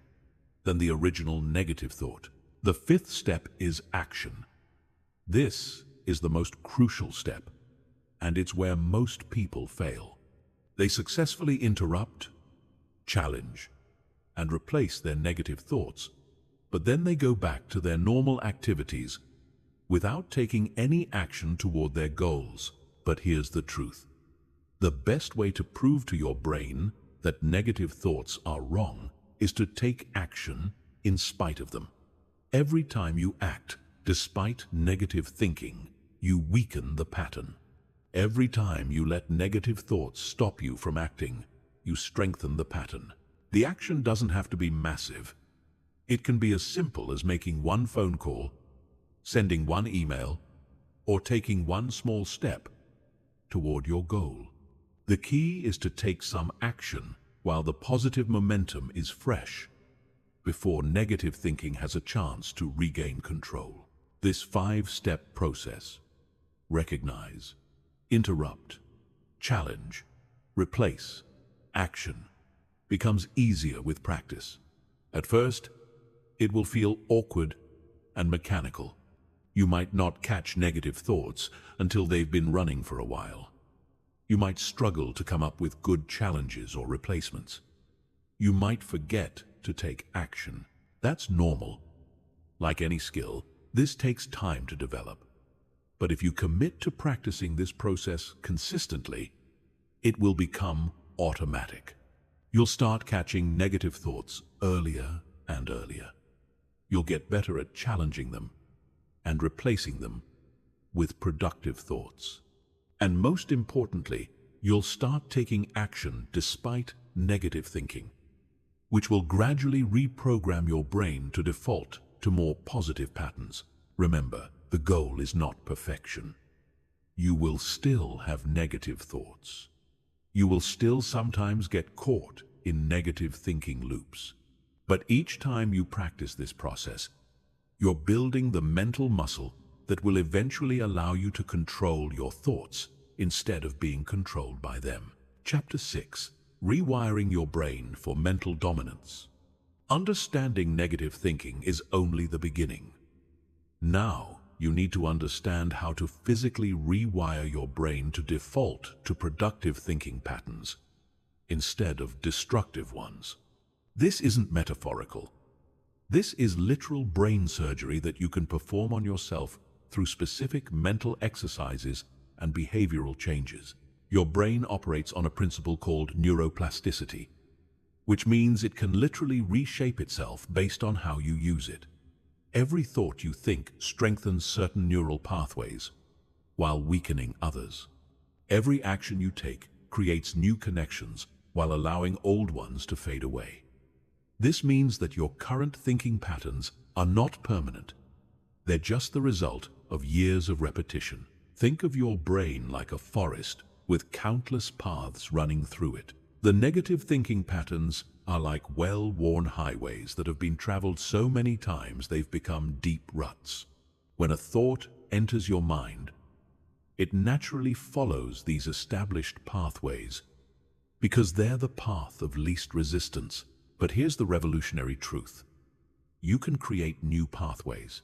than the original negative thought. The fifth step is action. This is the most crucial step, and it's where most people fail. They successfully interrupt, challenge, and replace their negative thoughts, but then they go back to their normal activities without taking any action toward their goals. But here's the truth. The best way to prove to your brain that negative thoughts are wrong is to take action in spite of them. Every time you act despite negative thinking, you weaken the pattern. Every time you let negative thoughts stop you from acting, you strengthen the pattern. The action doesn't have to be massive. It can be as simple as making one phone call, sending one email, or taking one small step toward your goal. The key is to take some action while the positive momentum is fresh, before negative thinking has a chance to regain control. This 5-step process: recognize, interrupt, challenge, replace, action, becomes easier with practice. At first, it will feel awkward and mechanical. You might not catch negative thoughts until they've been running for a while. You might struggle to come up with good challenges or replacements. You might forget to take action. That's normal. Like any skill, This takes time to develop. But if you commit to practicing this process consistently, it will become automatic. You'll start catching negative thoughts earlier and earlier. You'll get better at challenging them and replacing them with productive thoughts. And most importantly, you'll start taking action despite negative thinking, which will gradually reprogram your brain to default to more positive patterns. Remember, the goal is not perfection. You will still have negative thoughts. You will still sometimes get caught in negative thinking loops. But each time you practice this process, you're building the mental muscle that will eventually allow you to control your thoughts instead of being controlled by them. Chapter 6. Rewiring your brain for mental dominance. Understanding negative thinking is only the beginning. Now, you need to understand how to physically rewire your brain to default to productive thinking patterns instead of destructive ones. This isn't metaphorical. This is literal brain surgery that you can perform on yourself through specific mental exercises and behavioral changes. Your brain operates on a principle called neuroplasticity, which means it can literally reshape itself based on how you use it. Every thought you think strengthens certain neural pathways, while weakening others. Every action you take creates new connections while allowing old ones to fade away. This means that your current thinking patterns are not permanent. They're just the result of years of repetition. Think of your brain like a forest with countless paths running through it. The negative thinking patterns are like well-worn highways that have been traveled so many times they've become deep ruts. When a thought enters your mind, it naturally follows these established pathways because they're the path of least resistance. But here's the revolutionary truth. You can create new pathways.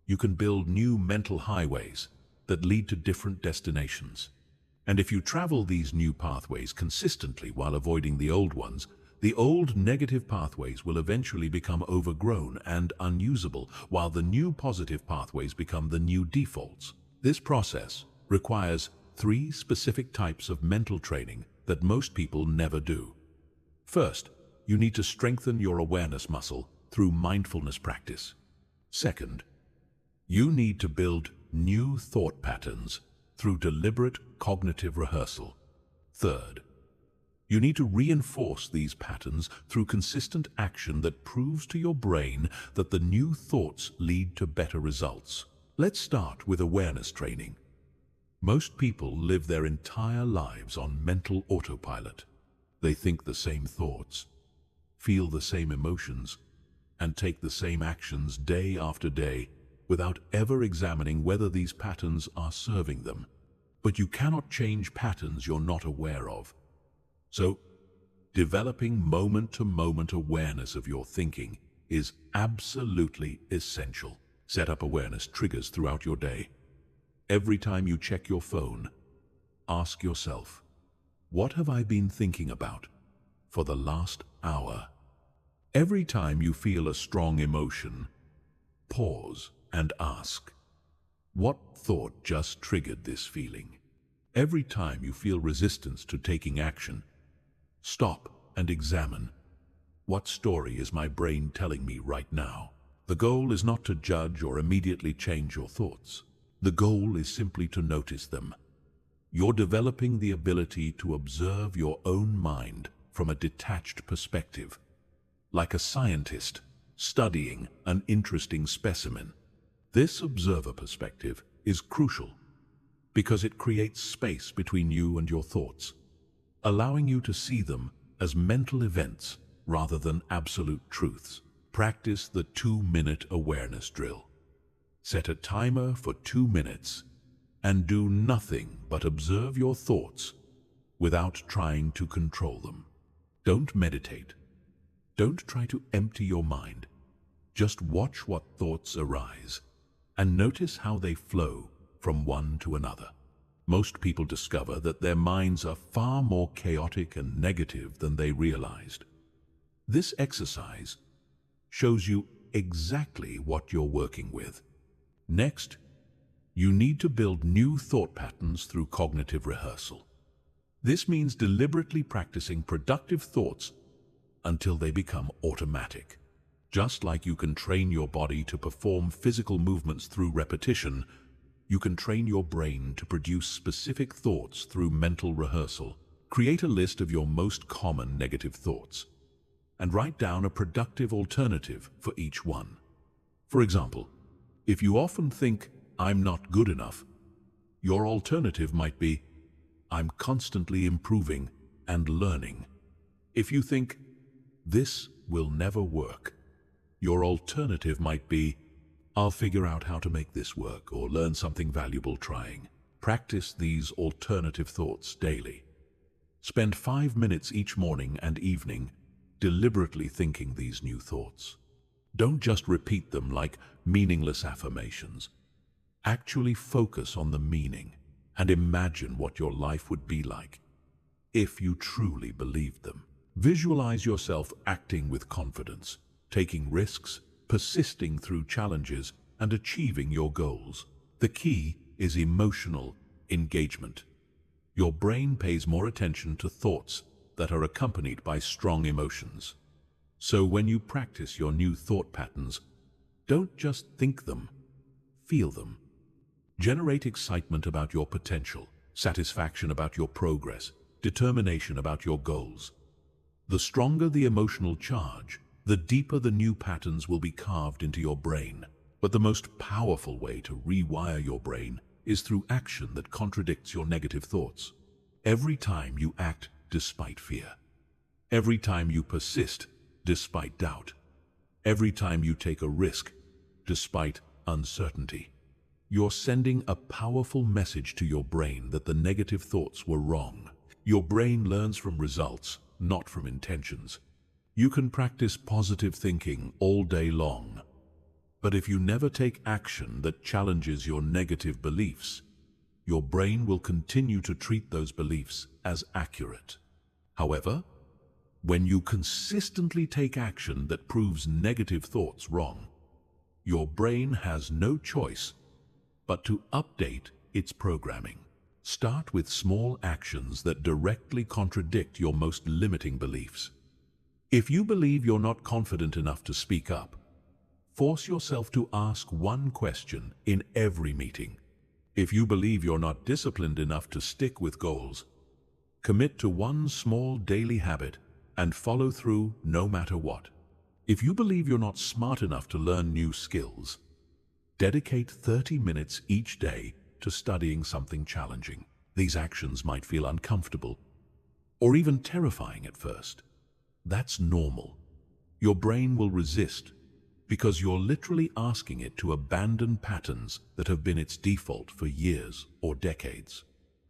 You can build new mental highways that lead to different destinations. And if you travel these new pathways consistently while avoiding the old ones, the old negative pathways will eventually become overgrown and unusable, while the new positive pathways become the new defaults. This process requires 3 specific types of mental training that most people never do. First, you need to strengthen your awareness muscle through mindfulness practice. Second, you need to build new thought patterns through deliberate cognitive rehearsal. Third, you need to reinforce these patterns through consistent action that proves to your brain that the new thoughts lead to better results. Let's start with awareness training. Most people live their entire lives on mental autopilot. They think the same thoughts, feel the same emotions, and take the same actions day after day without ever examining whether these patterns are serving them. But you cannot change patterns you're not aware of. So, developing moment-to-moment awareness of your thinking is absolutely essential. Set up awareness triggers throughout your day. Every time you check your phone, ask yourself, what have I been thinking about for the last hour? Every time you feel a strong emotion, pause and ask, what thought just triggered this feeling? Every time you feel resistance to taking action, stop and examine, what story is my brain telling me right now? The goal is not to judge or immediately change your thoughts. The goal is simply to notice them. You're developing the ability to observe your own mind from a detached perspective, like a scientist studying an interesting specimen. This observer perspective is crucial because it creates space between you and your thoughts, allowing you to see them as mental events rather than absolute truths. Practice the 2-minute awareness drill. Set a timer for 2 minutes and do nothing but observe your thoughts without trying to control them. Don't meditate. Don't try to empty your mind. Just watch what thoughts arise and notice how they flow from one to another. Most people discover that their minds are far more chaotic and negative than they realized. This exercise shows you exactly what you're working with. Next, you need to build new thought patterns through cognitive rehearsal. This means deliberately practicing productive thoughts until they become automatic. Just like you can train your body to perform physical movements through repetition, you can train your brain to produce specific thoughts through mental rehearsal. Create a list of your most common negative thoughts and write down a productive alternative for each one. For example, if you often think, "I'm not good enough," your alternative might be, "I'm constantly improving and learning." If you think, "This will never work," your alternative might be, "I'll figure out how to make this work or learn something valuable trying." Practice these alternative thoughts daily. Spend 5 minutes each morning and evening deliberately thinking these new thoughts. Don't just repeat them like meaningless affirmations. Actually focus on the meaning and imagine what your life would be like if you truly believed them. Visualize yourself acting with confidence, taking risks, persisting through challenges, and achieving your goals. The key is emotional engagement. Your brain pays more attention to thoughts that are accompanied by strong emotions. So when you practice your new thought patterns, don't just think them, feel them. Generate excitement about your potential, satisfaction about your progress, determination about your goals. The stronger the emotional charge, the deeper the new patterns will be carved into your brain. But the most powerful way to rewire your brain is through action that contradicts your negative thoughts. Every time you act despite fear, every time you persist despite doubt, every time you take a risk despite uncertainty, you're sending a powerful message to your brain that the negative thoughts were wrong. Your brain learns from results, not from intentions. You can practice positive thinking all day long, but if you never take action that challenges your negative beliefs, your brain will continue to treat those beliefs as accurate. However, when you consistently take action that proves negative thoughts wrong, your brain has no choice but to update its programming. Start with small actions that directly contradict your most limiting beliefs. If you believe you're not confident enough to speak up, force yourself to ask one question in every meeting. If you believe you're not disciplined enough to stick with goals, commit to one small daily habit and follow through no matter what. If you believe you're not smart enough to learn new skills, dedicate 30 minutes each day to studying something challenging. These actions might feel uncomfortable or even terrifying at first. That's normal. Your brain will resist because you're literally asking it to abandon patterns that have been its default for years or decades.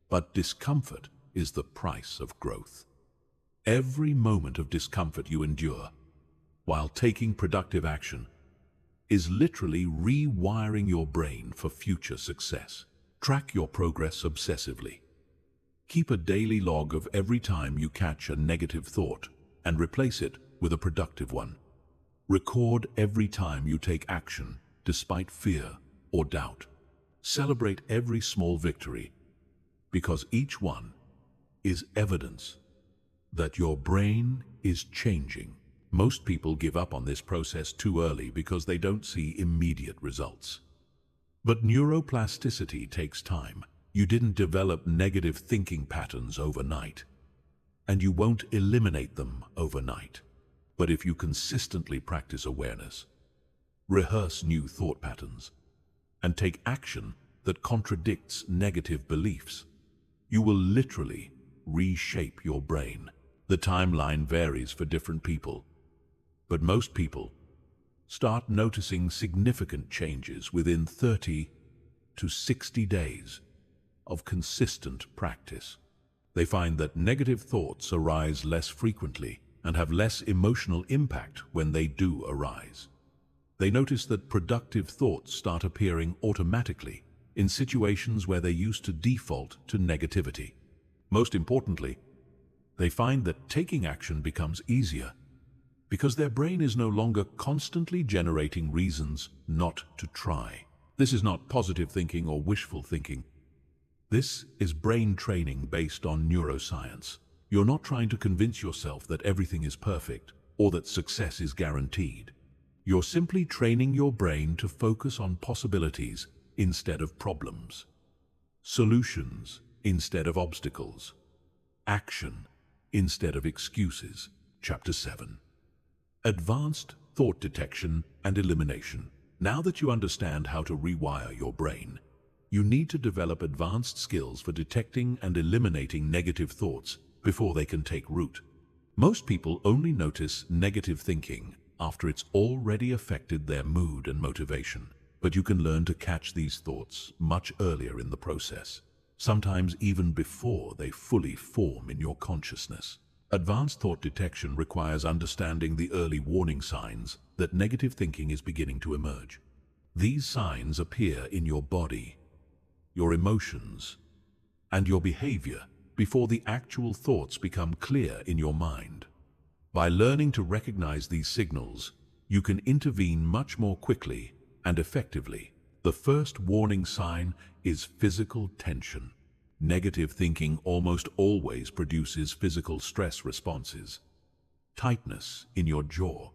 But discomfort is the price of growth. Every moment of discomfort you endure while taking productive action is literally rewiring your brain for future success. Track your progress obsessively. Keep a daily log of every time you catch a negative thought and replace it with a productive one. Record every time you take action despite fear or doubt. Celebrate every small victory, because each one is evidence that your brain is changing. Most people give up on this process too early because they don't see immediate results. But neuroplasticity takes time. You didn't develop negative thinking patterns overnight, and you won't eliminate them overnight. But if you consistently practice awareness, rehearse new thought patterns, and take action that contradicts negative beliefs, you will literally reshape your brain. The timeline varies for different people, but most people start noticing significant changes within 30 to 60 days of consistent practice. They find that negative thoughts arise less frequently and have less emotional impact when they do arise. They notice that productive thoughts start appearing automatically in situations where they used to default to negativity. Most importantly, they find that taking action becomes easier because their brain is no longer constantly generating reasons not to try. This is not positive thinking or wishful thinking. This is brain training based on neuroscience. You're not trying to convince yourself that everything is perfect or that success is guaranteed. You're simply training your brain to focus on possibilities instead of problems, solutions instead of obstacles, action instead of excuses. Chapter 7. Advanced Thought Detection and Elimination. Now that you understand how to rewire your brain, you need to develop advanced skills for detecting and eliminating negative thoughts before they can take root. Most people only notice negative thinking after it's already affected their mood and motivation. But you can learn to catch these thoughts much earlier in the process, sometimes even before they fully form in your consciousness. Advanced thought detection requires understanding the early warning signs that negative thinking is beginning to emerge. These signs appear in your body, your emotions, and your behavior before the actual thoughts become clear in your mind. By learning to recognize these signals, you can intervene much more quickly and effectively. The first warning sign is physical tension. Negative thinking almost always produces physical stress responses. Tightness in your jaw,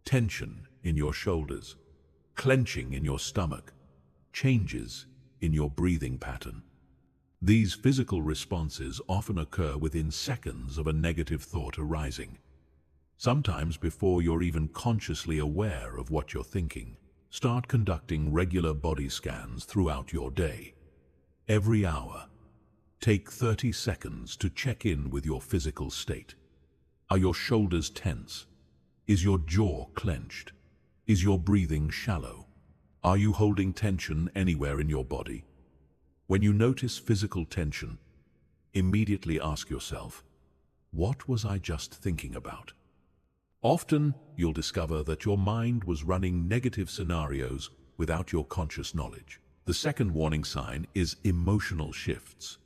tension in your shoulders, clenching in your stomach, changes in your breathing pattern. These physical responses often occur within seconds of a negative thought arising, sometimes before you're even consciously aware of what you're thinking. Start conducting regular body scans throughout your day. Every hour, take 30 seconds to check in with your physical state. Are your shoulders tense? Is your jaw clenched? Is your breathing shallow? Are you holding tension anywhere in your body? When you notice physical tension, immediately ask yourself, what was I just thinking about? Often, you'll discover that your mind was running negative scenarios without your conscious knowledge. The second warning sign is emotional shifts.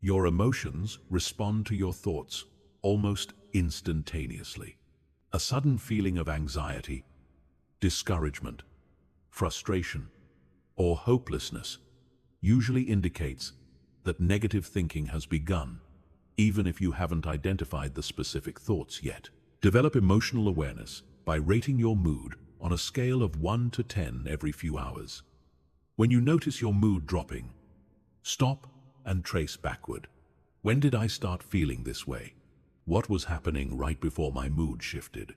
Your emotions respond to your thoughts almost instantaneously. A sudden feeling of anxiety, discouragement, frustration, or hopelessness usually indicates that negative thinking has begun, even if you haven't identified the specific thoughts yet. Develop emotional awareness by rating your mood on a scale of 1 to 10 every few hours. When you notice your mood dropping, stop and trace backward. When did I start feeling this way? What was happening right before my mood shifted?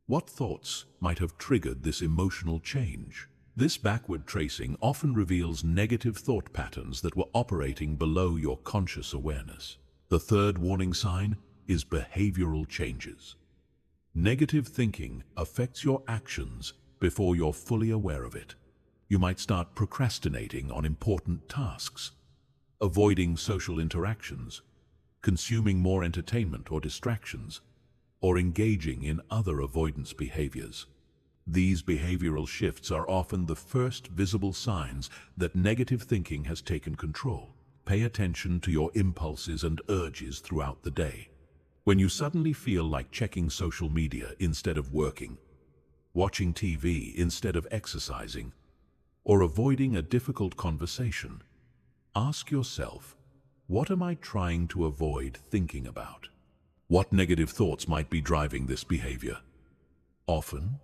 What thoughts might have triggered this emotional change? This backward tracing often reveals negative thought patterns that were operating below your conscious awareness. The third warning sign is behavioral changes. Negative thinking affects your actions before you're fully aware of it. You might start procrastinating on important tasks, avoiding social interactions, consuming more entertainment or distractions, or engaging in other avoidance behaviors. These behavioral shifts are often the first visible signs that negative thinking has taken control. Pay attention to your impulses and urges throughout the day. When you suddenly feel like checking social media instead of working, watching TV instead of exercising, or avoiding a difficult conversation, ask yourself, what am I trying to avoid thinking about? What negative thoughts might be driving this behavior? Often,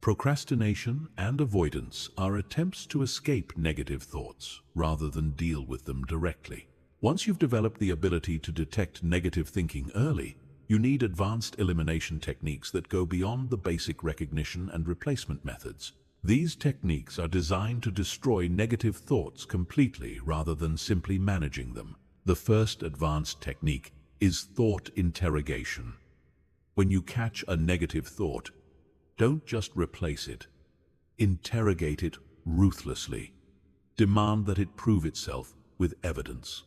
procrastination and avoidance are attempts to escape negative thoughts rather than deal with them directly. Once you've developed the ability to detect negative thinking early, you need advanced elimination techniques that go beyond the basic recognition and replacement methods. These techniques are designed to destroy negative thoughts completely rather than simply managing them. The first advanced technique is thought interrogation. When you catch a negative thought, don't just replace it. Interrogate it ruthlessly. Demand that it prove itself with evidence.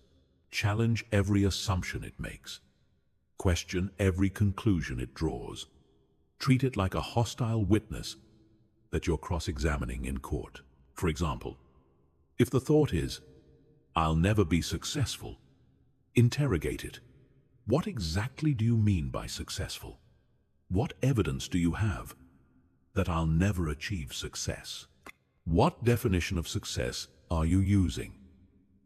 Challenge every assumption it makes. Question every conclusion it draws. Treat it like a hostile witness that you're cross-examining in court. For example, if the thought is, "I'll never be successful," interrogate it. What exactly do you mean by successful? What evidence do you have that I'll never achieve success? What definition of success are you using?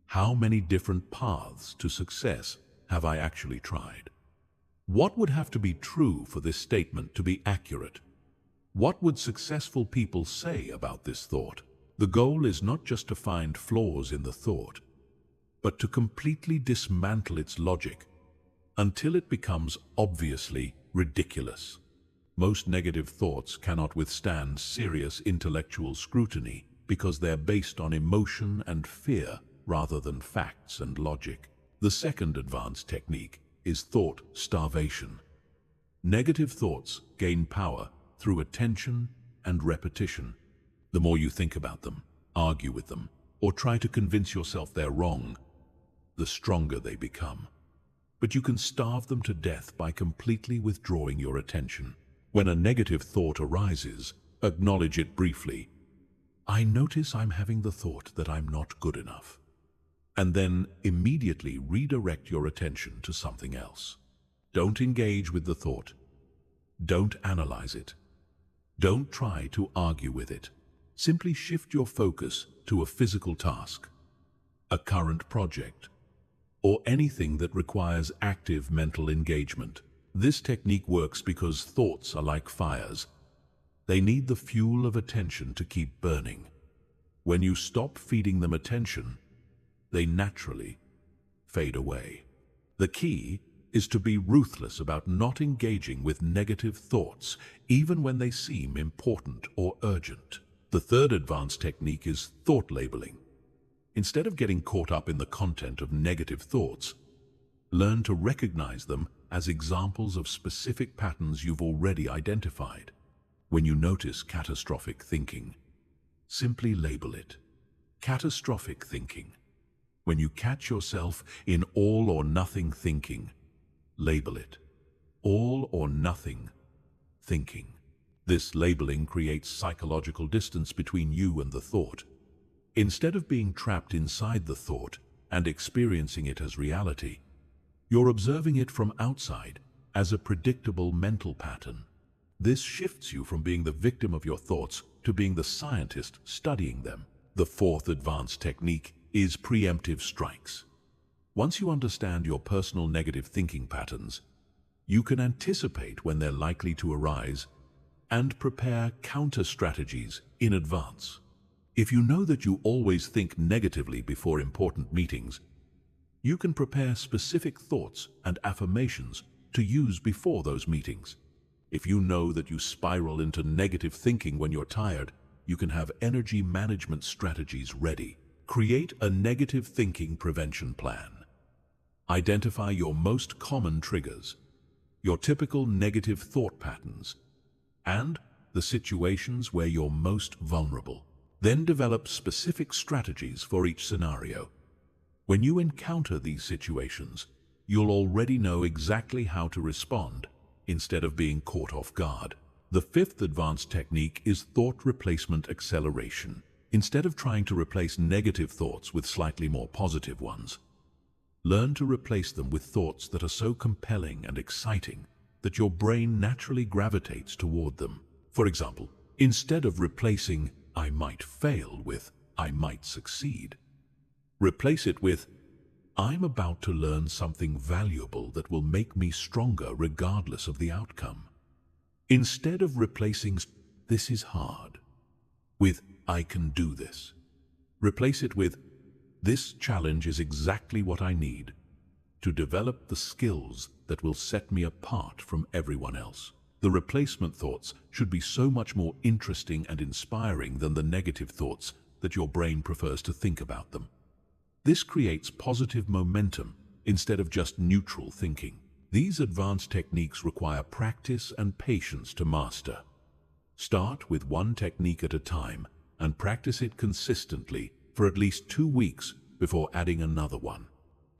How many different paths to success have I actually tried? What would have to be true for this statement to be accurate? What would successful people say about this thought? The goal is not just to find flaws in the thought, but to completely dismantle its logic until it becomes obviously ridiculous. Most negative thoughts cannot withstand serious intellectual scrutiny because they're based on emotion and fear rather than facts and logic. The second advanced technique is thought starvation. Negative thoughts gain power through attention and repetition. The more you think about them, argue with them, or try to convince yourself they're wrong, the stronger they become. But you can starve them to death by completely withdrawing your attention. When a negative thought arises, acknowledge it briefly. I notice I'm having the thought that I'm not good enough. And then immediately redirect your attention to something else. Don't engage with the thought. Don't analyze it. Don't try to argue with it. Simply shift your focus to a physical task, a current project, or anything that requires active mental engagement. This technique works because thoughts are like fires. They need the fuel of attention to keep burning. When you stop feeding them attention, they naturally fade away. The key is to be ruthless about not engaging with negative thoughts, even when they seem important or urgent. The third advanced technique is thought labeling. Instead of getting caught up in the content of negative thoughts, learn to recognize them as examples of specific patterns you've already identified. When you notice catastrophic thinking, simply label it. Catastrophic thinking. When you catch yourself in all or nothing thinking, label it. All or nothing thinking. This labeling creates psychological distance between you and the thought. Instead of being trapped inside the thought and experiencing it as reality, you're observing it from outside as a predictable mental pattern. This shifts you from being the victim of your thoughts to being the scientist studying them. The fourth advanced technique is preemptive strikes. Once you understand your personal negative thinking patterns, you can anticipate when they're likely to arise and prepare counter strategies in advance. If you know that you always think negatively before important meetings, you can prepare specific thoughts and affirmations to use before those meetings. If you know that you spiral into negative thinking when you're tired, you can have energy management strategies ready. Create a negative thinking prevention plan. Identify your most common triggers, your typical negative thought patterns, and the situations where you're most vulnerable. Then develop specific strategies for each scenario. When you encounter these situations, you'll already know exactly how to respond instead of being caught off guard. The fifth advanced technique is thought replacement acceleration. Instead of trying to replace negative thoughts with slightly more positive ones, learn to replace them with thoughts that are so compelling and exciting that your brain naturally gravitates toward them. For example, instead of replacing "I might fail" with "I might succeed," replace it with "I'm about to learn something valuable that will make me stronger regardless of the outcome." Instead of replacing "this is hard" with "I can do this," replace it with "this challenge is exactly what I need to develop the skills that will set me apart from everyone else." The replacement thoughts should be so much more interesting and inspiring than the negative thoughts that your brain prefers to think about them. This creates positive momentum instead of just neutral thinking. These advanced techniques require practice and patience to master. Start with one technique at a time and practice it consistently for at least 2 weeks before adding another one.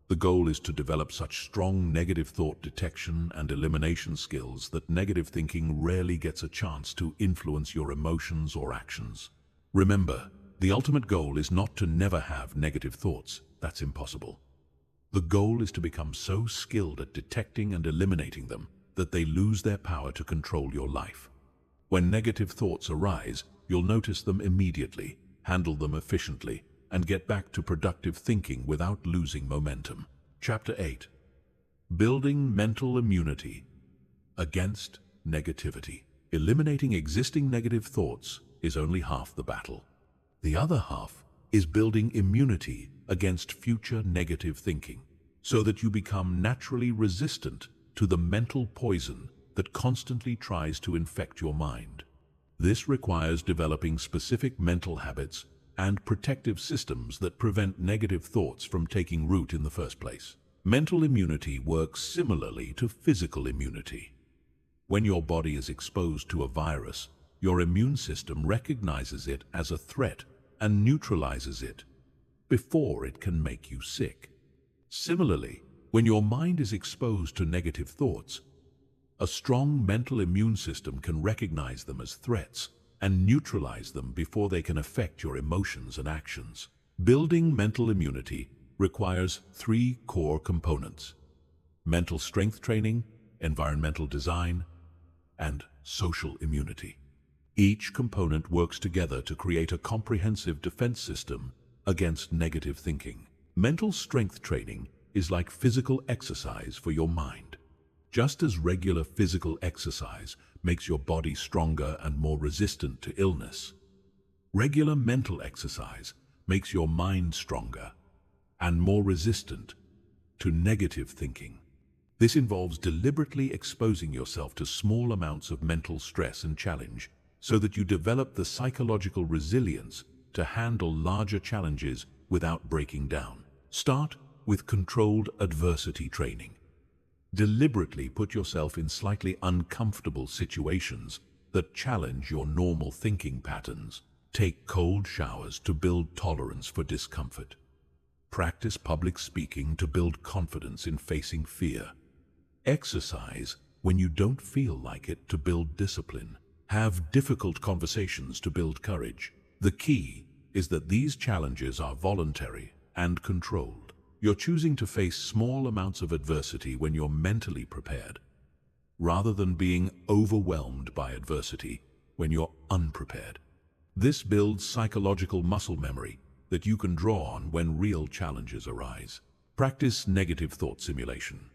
The goal is to develop such strong negative thought detection and elimination skills that negative thinking rarely gets a chance to influence your emotions or actions. Remember, the ultimate goal is not to never have negative thoughts. That's impossible. The goal is to become so skilled at detecting and eliminating them that they lose their power to control your life. When negative thoughts arise, you'll notice them immediately. handle them efficiently, and get back to productive thinking without losing momentum. Chapter 8. Building mental immunity against negativity. Eliminating existing negative thoughts is only half the battle. The other half is building immunity against future negative thinking, so that you become naturally resistant to the mental poison that constantly tries to infect your mind. This requires developing specific mental habits and protective systems that prevent negative thoughts from taking root in the first place. Mental immunity works similarly to physical immunity. When your body is exposed to a virus, your immune system recognizes it as a threat and neutralizes it before it can make you sick. Similarly, when your mind is exposed to negative thoughts, a strong mental immune system can recognize them as threats and neutralize them before they can affect your emotions and actions. Building mental immunity requires 3 core components: mental strength training, environmental design, and social immunity. Each component works together to create a comprehensive defense system against negative thinking. Mental strength training is like physical exercise for your mind. Just as regular physical exercise makes your body stronger and more resistant to illness, regular mental exercise makes your mind stronger and more resistant to negative thinking. This involves deliberately exposing yourself to small amounts of mental stress and challenge so that you develop the psychological resilience to handle larger challenges without breaking down. Start with controlled adversity training. Deliberately put yourself in slightly uncomfortable situations that challenge your normal thinking patterns. Take cold showers to build tolerance for discomfort. Practice public speaking to build confidence in facing fear. Exercise when you don't feel like it to build discipline. Have difficult conversations to build courage. The key is that these challenges are voluntary and controlled. You're choosing to face small amounts of adversity when you're mentally prepared, rather than being overwhelmed by adversity when you're unprepared. This builds psychological muscle memory that you can draw on when real challenges arise. Practice negative thought simulation.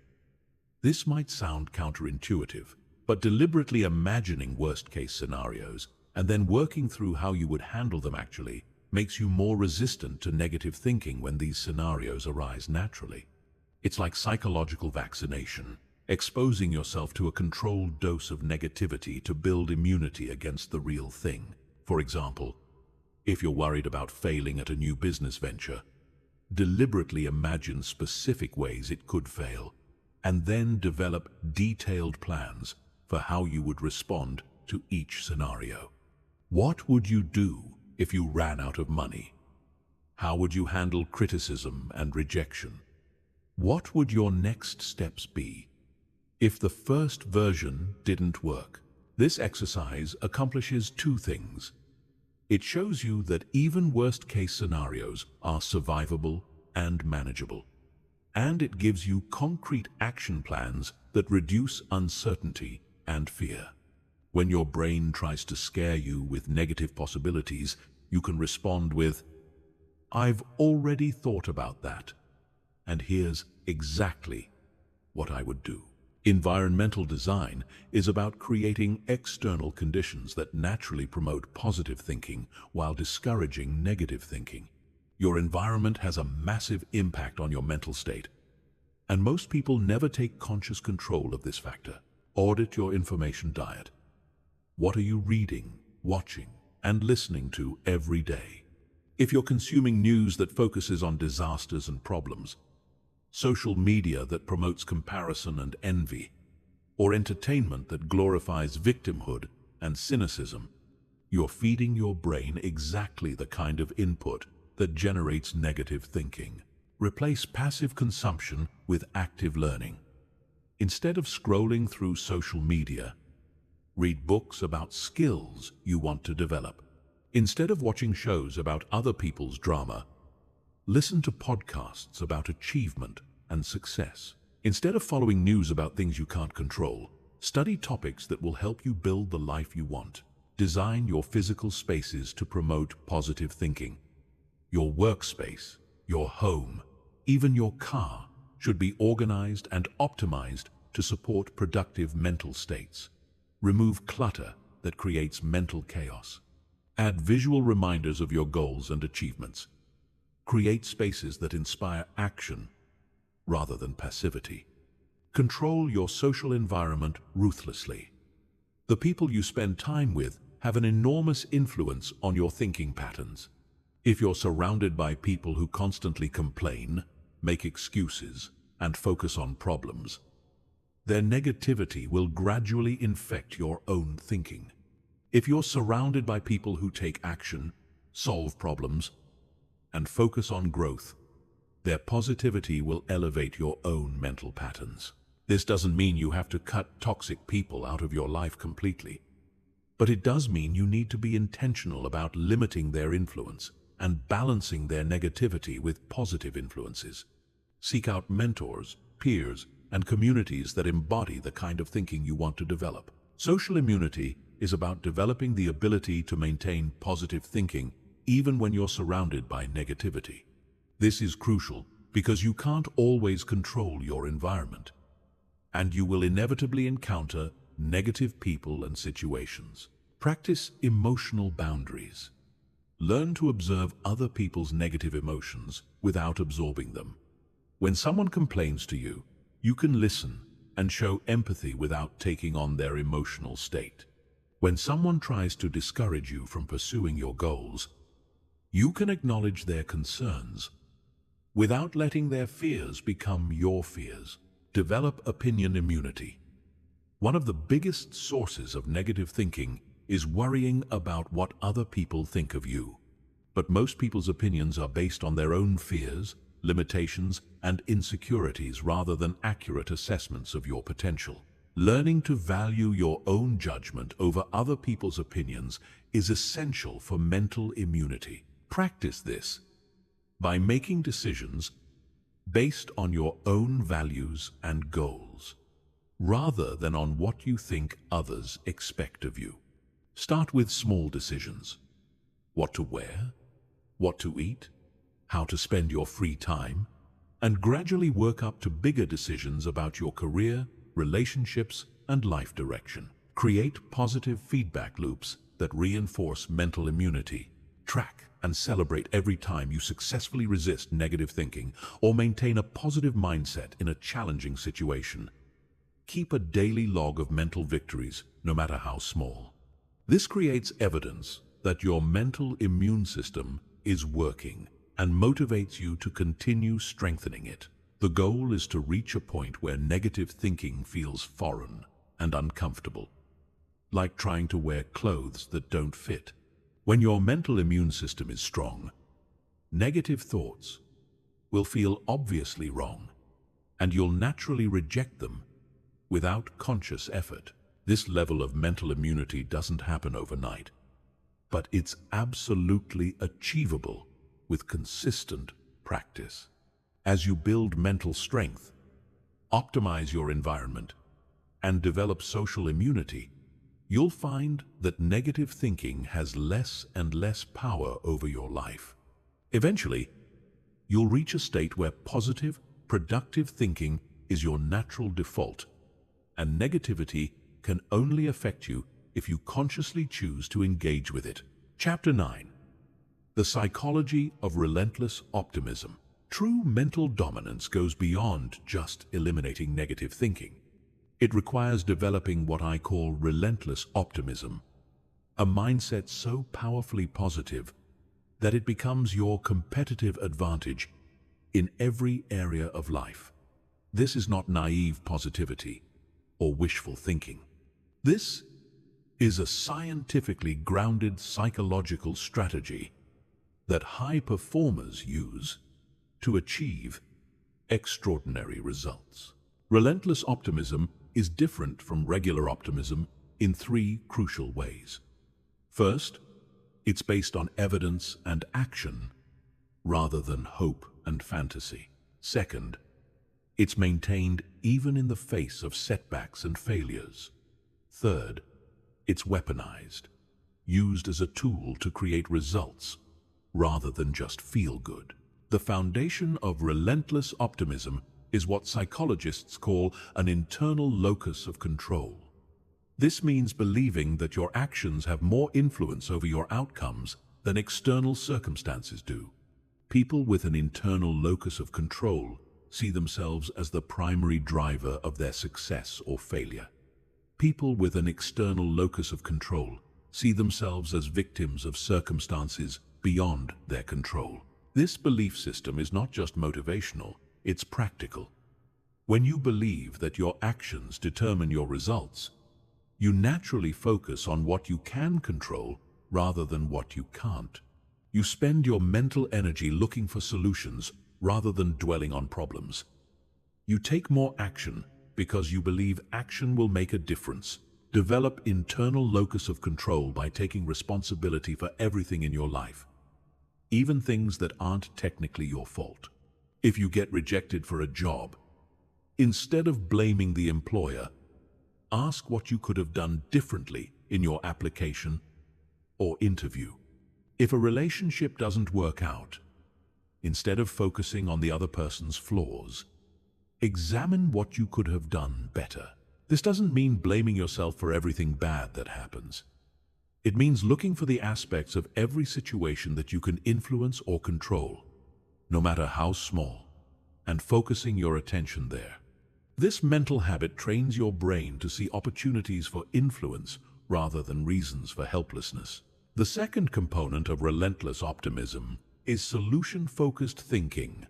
This might sound counterintuitive, but deliberately imagining worst-case scenarios and then working through how you would handle them actually makes you more resistant to negative thinking when these scenarios arise naturally. It's like psychological vaccination, exposing yourself to a controlled dose of negativity to build immunity against the real thing. For example, if you're worried about failing at a new business venture, deliberately imagine specific ways it could fail, and then develop detailed plans for how you would respond to each scenario. What would you do if you ran out of money? How would you handle criticism and rejection? What would your next steps be if the first version didn't work? This exercise accomplishes 2 things. It shows you that even worst-case scenarios are survivable and manageable, and it gives you concrete action plans that reduce uncertainty and fear. When your brain tries to scare you with negative possibilities, you can respond with, "I've already thought about that, and here's exactly what I would do." Environmental design is about creating external conditions that naturally promote positive thinking while discouraging negative thinking. Your environment has a massive impact on your mental state, and most people never take conscious control of this factor. Audit your information diet. What are you reading, watching, and listening to every day? If you're consuming news that focuses on disasters and problems, social media that promotes comparison and envy, or entertainment that glorifies victimhood and cynicism, you're feeding your brain exactly the kind of input that generates negative thinking. Replace passive consumption with active learning. Instead of scrolling through social media, read books about skills you want to develop. Instead of watching shows about other people's drama, listen to podcasts about achievement and success. Instead of following news about things you can't control, study topics that will help you build the life you want. Design your physical spaces to promote positive thinking. Your workspace, your home, even your car should be organized and optimized to support productive mental states. Remove clutter that creates mental chaos. Add visual reminders of your goals and achievements. Create spaces that inspire action rather than passivity. Control your social environment ruthlessly. The people you spend time with have an enormous influence on your thinking patterns. If you're surrounded by people who constantly complain, make excuses, and focus on problems, their negativity will gradually infect your own thinking. If you're surrounded by people who take action, solve problems, and focus on growth, their positivity will elevate your own mental patterns. This doesn't mean you have to cut toxic people out of your life completely, but it does mean you need to be intentional about limiting their influence and balancing their negativity with positive influences. Seek out mentors, peers, and communities that embody the kind of thinking you want to develop. Social immunity is about developing the ability to maintain positive thinking even when you're surrounded by negativity. This is crucial because you can't always control your environment, and you will inevitably encounter negative people and situations. Practice emotional boundaries. Learn to observe other people's negative emotions without absorbing them. When someone complains to you, you can listen and show empathy without taking on their emotional state. When someone tries to discourage you from pursuing your goals, you can acknowledge their concerns without letting their fears become your fears. Develop opinion immunity. One of the biggest sources of negative thinking is worrying about what other people think of you. But most people's opinions are based on their own fears, limitations, and insecurities rather than accurate assessments of your potential. Learning to value your own judgment over other people's opinions is essential for mental immunity. Practice this by making decisions based on your own values and goals, rather than on what you think others expect of you. Start with small decisions: what to wear, what to eat, how to spend your free time, and gradually work up to bigger decisions about your career, relationships, and life direction. Create positive feedback loops that reinforce mental immunity. Track and celebrate every time you successfully resist negative thinking or maintain a positive mindset in a challenging situation. Keep a daily log of mental victories, no matter how small. This creates evidence that your mental immune system is working and motivates you to continue strengthening it. The goal is to reach a point where negative thinking feels foreign and uncomfortable, like trying to wear clothes that don't fit. When your mental immune system is strong, negative thoughts will feel obviously wrong, and you'll naturally reject them without conscious effort. This level of mental immunity doesn't happen overnight, but it's absolutely achievable with consistent practice. As you build mental strength, optimize your environment, and develop social immunity, you'll find that negative thinking has less and less power over your life. Eventually, you'll reach a state where positive, productive thinking is your natural default, and negativity can only affect you if you consciously choose to engage with it. Chapter 9. The Psychology of Relentless Optimism. True mental dominance goes beyond just eliminating negative thinking. It requires developing what I call relentless optimism, a mindset so powerfully positive that it becomes your competitive advantage in every area of life. This is not naive positivity or wishful thinking. This is a scientifically grounded psychological strategy that high performers use to achieve extraordinary results. Relentless optimism is different from regular optimism in three crucial ways. First, it's based on evidence and action rather than hope and fantasy. Second, it's maintained even in the face of setbacks and failures. Third, it's weaponized. used as a tool to create results rather than just feel good. The foundation of relentless optimism is what psychologists call an internal locus of control. This means believing that your actions have more influence over your outcomes than external circumstances do. People with an internal locus of control see themselves as the primary driver of their success or failure. People with an external locus of control see themselves as victims of circumstances beyond their control. This belief system is not just motivational, it's practical. When you believe that your actions determine your results, you naturally focus on what you can control rather than what you can't. You spend your mental energy looking for solutions rather than dwelling on problems. You take more action because you believe action will make a difference. Develop internal locus of control by taking responsibility for everything in your life, even things that aren't technically your fault. If you get rejected for a job, instead of blaming the employer, ask what you could have done differently in your application or interview. If a relationship doesn't work out, instead of focusing on the other person's flaws, examine what you could have done better. This doesn't mean blaming yourself for everything bad that happens. It means looking for the aspects of every situation that you can influence or control, no matter how small, and focusing your attention there. This mental habit trains your brain to see opportunities for influence rather than reasons for helplessness. The second component of relentless optimism is solution-focused thinking.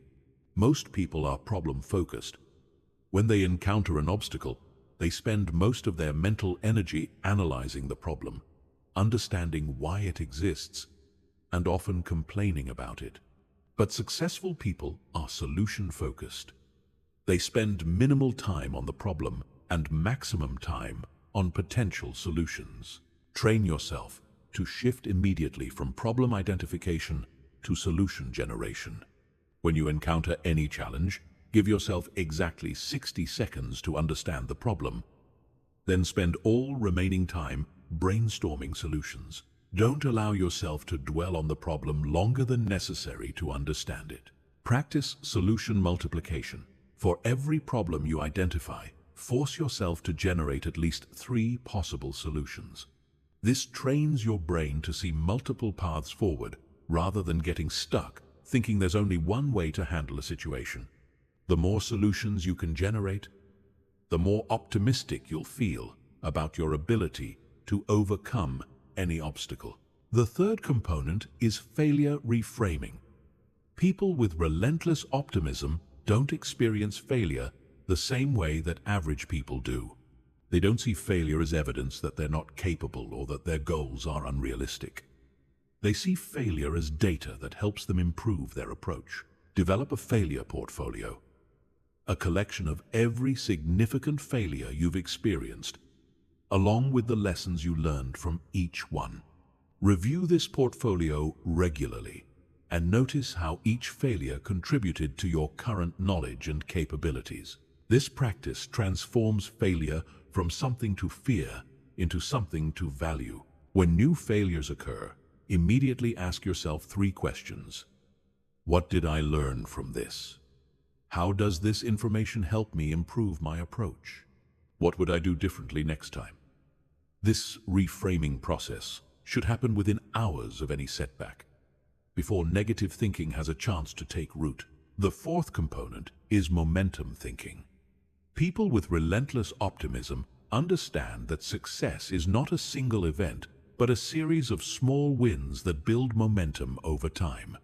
Most people are problem-focused. When they encounter an obstacle, they spend most of their mental energy analyzing the problem, understanding why it exists, and often complaining about it. But successful people are solution-focused. They spend minimal time on the problem and maximum time on potential solutions. Train yourself to shift immediately from problem identification to solution generation. When you encounter any challenge, give yourself exactly 60 seconds to understand the problem. Then spend all remaining time brainstorming solutions. Don't allow yourself to dwell on the problem longer than necessary to understand it. Practice solution multiplication. For every problem you identify, force yourself to generate at least 3 possible solutions. This trains your brain to see multiple paths forward rather than getting stuck thinking there's only one way to handle a situation. The more solutions you can generate, the more optimistic you'll feel about your ability to overcome any obstacle. The third component is failure reframing. People with relentless optimism don't experience failure the same way that average people do. They don't see failure as evidence that they're not capable or that their goals are unrealistic. They see failure as data that helps them improve their approach. Develop a failure portfolio, a collection of every significant failure you've experienced, along with the lessons you learned from each one. Review this portfolio regularly and notice how each failure contributed to your current knowledge and capabilities. This practice transforms failure from something to fear into something to value. When new failures occur, immediately ask yourself 3 questions. What did I learn from this? How does this information help me improve my approach? What would I do differently next time? This reframing process should happen within hours of any setback, before negative thinking has a chance to take root. The fourth component is momentum thinking. People with relentless optimism understand that success is not a single event, but a series of small wins that build momentum over time.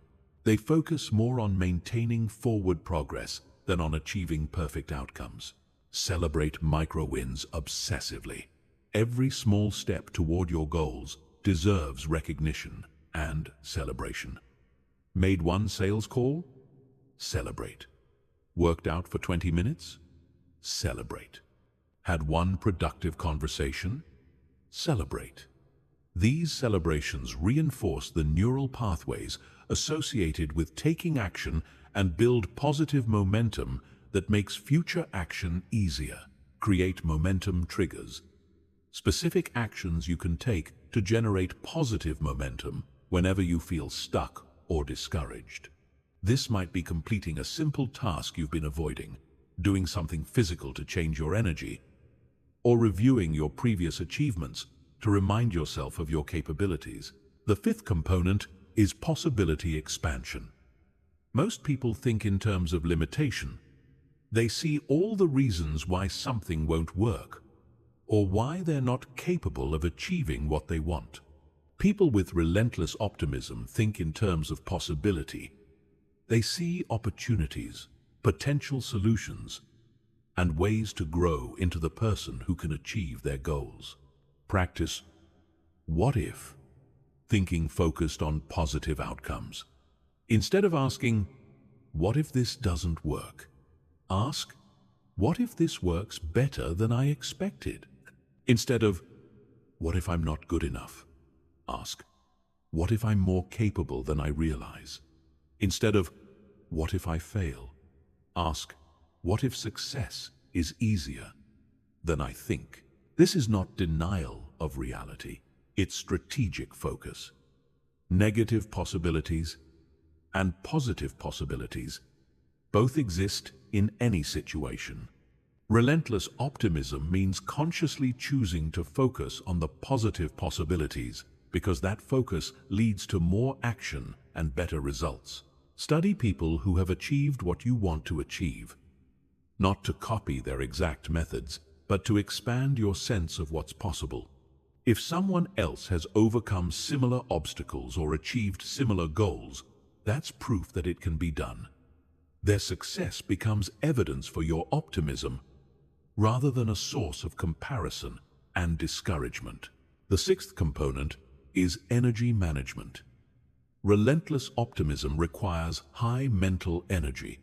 They focus more on maintaining forward progress than on achieving perfect outcomes. Celebrate micro-wins obsessively. Every small step toward your goals deserves recognition and celebration. Made one sales call? Celebrate. Worked out for 20 minutes? Celebrate. Had one productive conversation? Celebrate. These celebrations reinforce the neural pathways associated with taking action and build positive momentum that makes future action easier. Create momentum triggers. Specific actions you can take to generate positive momentum whenever you feel stuck or discouraged. This might be completing a simple task you've been avoiding, doing something physical to change your energy, or reviewing your previous achievements to remind yourself of your capabilities. The fifth component is possibility expansion. Most people think in terms of limitation. They see all the reasons why something won't work, or why they're not capable of achieving what they want. People with relentless optimism think in terms of possibility. They see opportunities, potential solutions, and ways to grow into the person who can achieve their goals. Practice what if thinking focused on positive outcomes. Instead of asking, what if this doesn't work? Ask, what if this works better than I expected? Instead of, what if I'm not good enough? Ask, what if I'm more capable than I realize? Instead of, what if I fail? Ask, what if success is easier than I think? This is not denial of reality. It's strategic focus. Negative possibilities and positive possibilities both exist in any situation. Relentless optimism means consciously choosing to focus on the positive possibilities because that focus leads to more action and better results. Study people who have achieved what you want to achieve, not to copy their exact methods, but to expand your sense of what's possible. If someone else has overcome similar obstacles or achieved similar goals, that's proof that it can be done. Their success becomes evidence for your optimism rather than a source of comparison and discouragement. The sixth component is energy management. Relentless optimism requires high mental energy,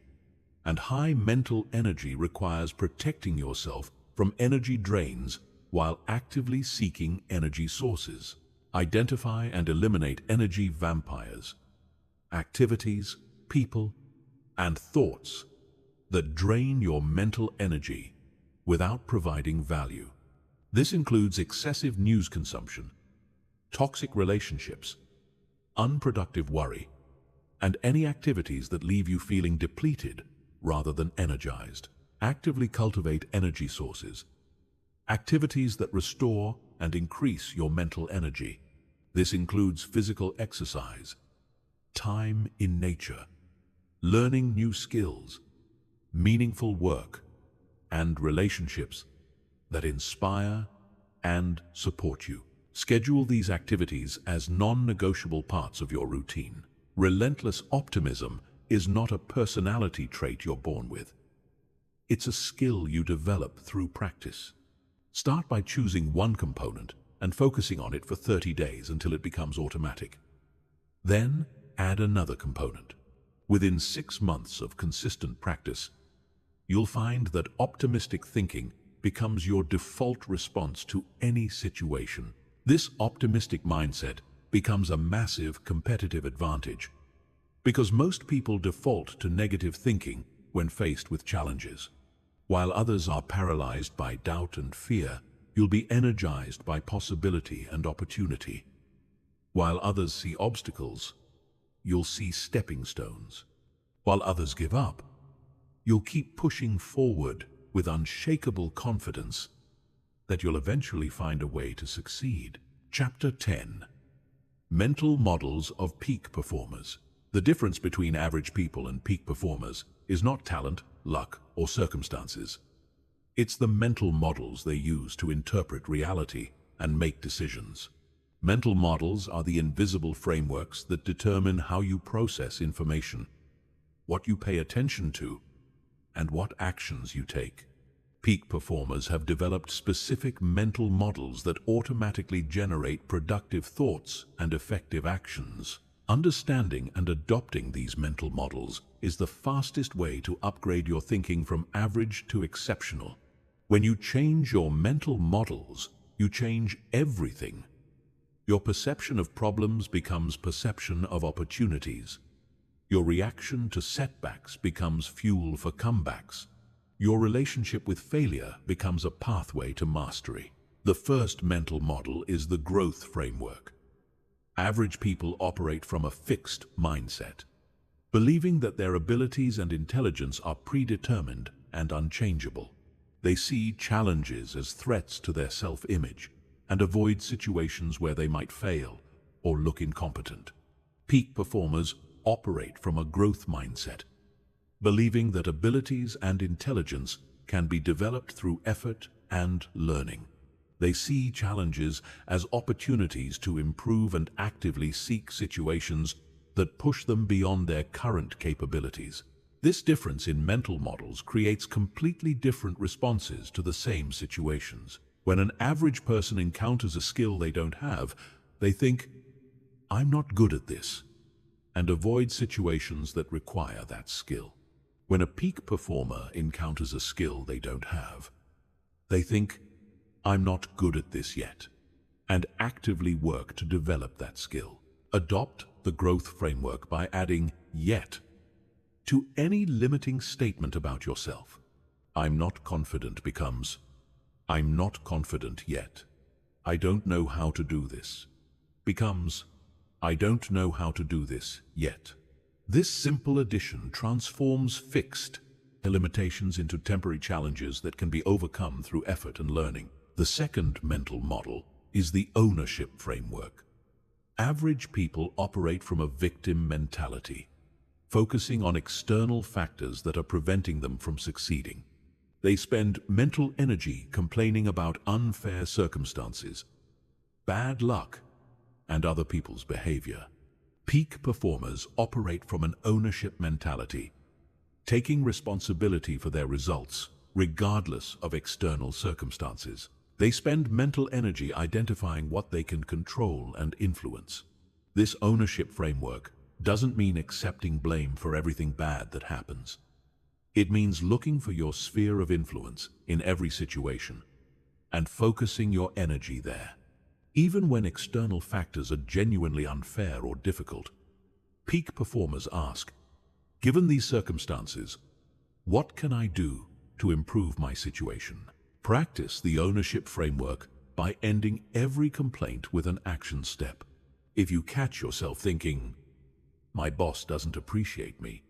and high mental energy requires protecting yourself from energy drains while actively seeking energy sources. Identify and eliminate energy vampires, activities, people, and thoughts that drain your mental energy without providing value. This includes excessive news consumption, toxic relationships, unproductive worry, and any activities that leave you feeling depleted rather than energized. Actively cultivate energy sources, activities that restore and increase your mental energy. This includes physical exercise, time in nature, learning new skills, meaningful work, and relationships that inspire and support you. Schedule these activities as non-negotiable parts of your routine. Relentless optimism is not a personality trait you're born with. It's a skill you develop through practice. Start by choosing one component and focusing on it for 30 days until it becomes automatic. Then add another component. Within 6 months of consistent practice, you'll find that optimistic thinking becomes your default response to any situation. This optimistic mindset becomes a massive competitive advantage because most people default to negative thinking when faced with challenges. While others are paralyzed by doubt and fear, you'll be energized by possibility and opportunity. While others see obstacles, you'll see stepping stones. While others give up, you'll keep pushing forward with unshakable confidence that you'll eventually find a way to succeed. Chapter 10. Mental Models of Peak Performers. The difference between average people and peak performers is not talent, luck, or circumstances. It's the mental models they use to interpret reality and make decisions. Mental models are the invisible frameworks that determine how you process information, what you pay attention to, and what actions you take. Peak performers have developed specific mental models that automatically generate productive thoughts and effective actions. Understanding and adopting these mental models is the fastest way to upgrade your thinking from average to exceptional. When you change your mental models, you change everything. Your perception of problems becomes perception of opportunities. Your reaction to setbacks becomes fuel for comebacks. Your relationship with failure becomes a pathway to mastery. The first mental model is the growth framework. Average people operate from a fixed mindset, believing that their abilities and intelligence are predetermined and unchangeable. They see challenges as threats to their self-image and avoid situations where they might fail or look incompetent. Peak performers operate from a growth mindset, believing that abilities and intelligence can be developed through effort and learning. They see challenges as opportunities to improve and actively seek situations that push them beyond their current capabilities. This difference in mental models creates completely different responses to the same situations. When an average person encounters a skill they don't have, they think, "I'm not good at this," and avoid situations that require that skill. When a peak performer encounters a skill they don't have, they think, "I'm not good at this yet," and actively work to develop that skill. Adopt the growth framework by adding "yet" to any limiting statement about yourself. "I'm not confident" becomes, "I'm not confident yet. I don't know how to do this," becomes, "I don't know how to do this yet." This simple addition transforms fixed limitations into temporary challenges that can be overcome through effort and learning. The second mental model is the ownership framework. Average people operate from a victim mentality, focusing on external factors that are preventing them from succeeding. They spend mental energy complaining about unfair circumstances, bad luck, and other people's behavior. Peak performers operate from an ownership mentality, taking responsibility for their results, regardless of external circumstances. They spend mental energy identifying what they can control and influence. This ownership framework doesn't mean accepting blame for everything bad that happens. It means looking for your sphere of influence in every situation and focusing your energy there. Even when external factors are genuinely unfair or difficult, peak performers ask, "Given these circumstances, what can I do to improve my situation?" Practice the ownership framework by ending every complaint with an action step. If you catch yourself thinking, "My boss doesn't appreciate me,"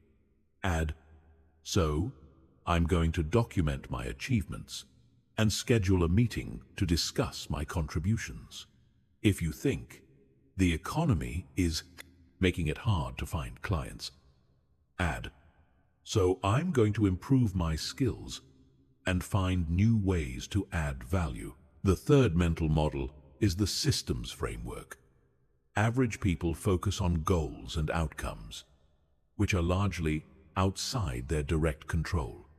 add, "So, I'm going to document my achievements and schedule a meeting to discuss my contributions." If you think, "The economy is making it hard to find clients," add, "So I'm going to improve my skills and find new ways to add value." The third mental model is the systems framework. Average people focus on goals and outcomes, which are largely outside their direct control.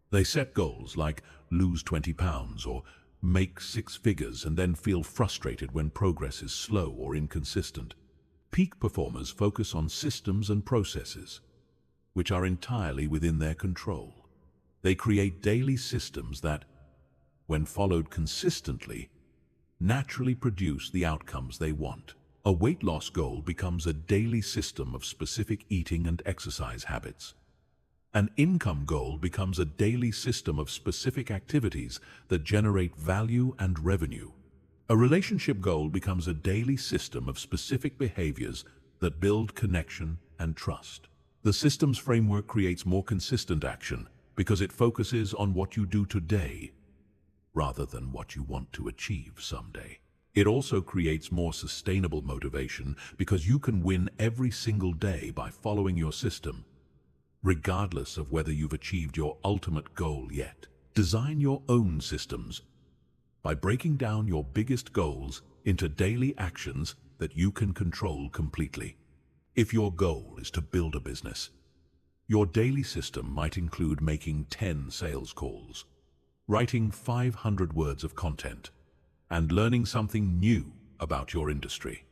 They set goals like lose 20 pounds or make 6 figures and then feel frustrated when progress is slow or inconsistent. Peak performers focus on systems and processes, which are entirely within their control. They create daily systems that, when followed consistently, naturally produce the outcomes they want. A weight loss goal becomes a daily system of specific eating and exercise habits. An income goal becomes a daily system of specific activities that generate value and revenue. A relationship goal becomes a daily system of specific behaviors that build connection and trust. The systems framework creates more consistent action because it focuses on what you do today rather than what you want to achieve someday. It also creates more sustainable motivation because you can win every single day by following your system, regardless of whether you've achieved your ultimate goal yet. Design your own systems by breaking down your biggest goals into daily actions that you can control completely. If your goal is to build a business, your daily system might include making 10 sales calls, writing 500 words of content, and learning something new about your industry.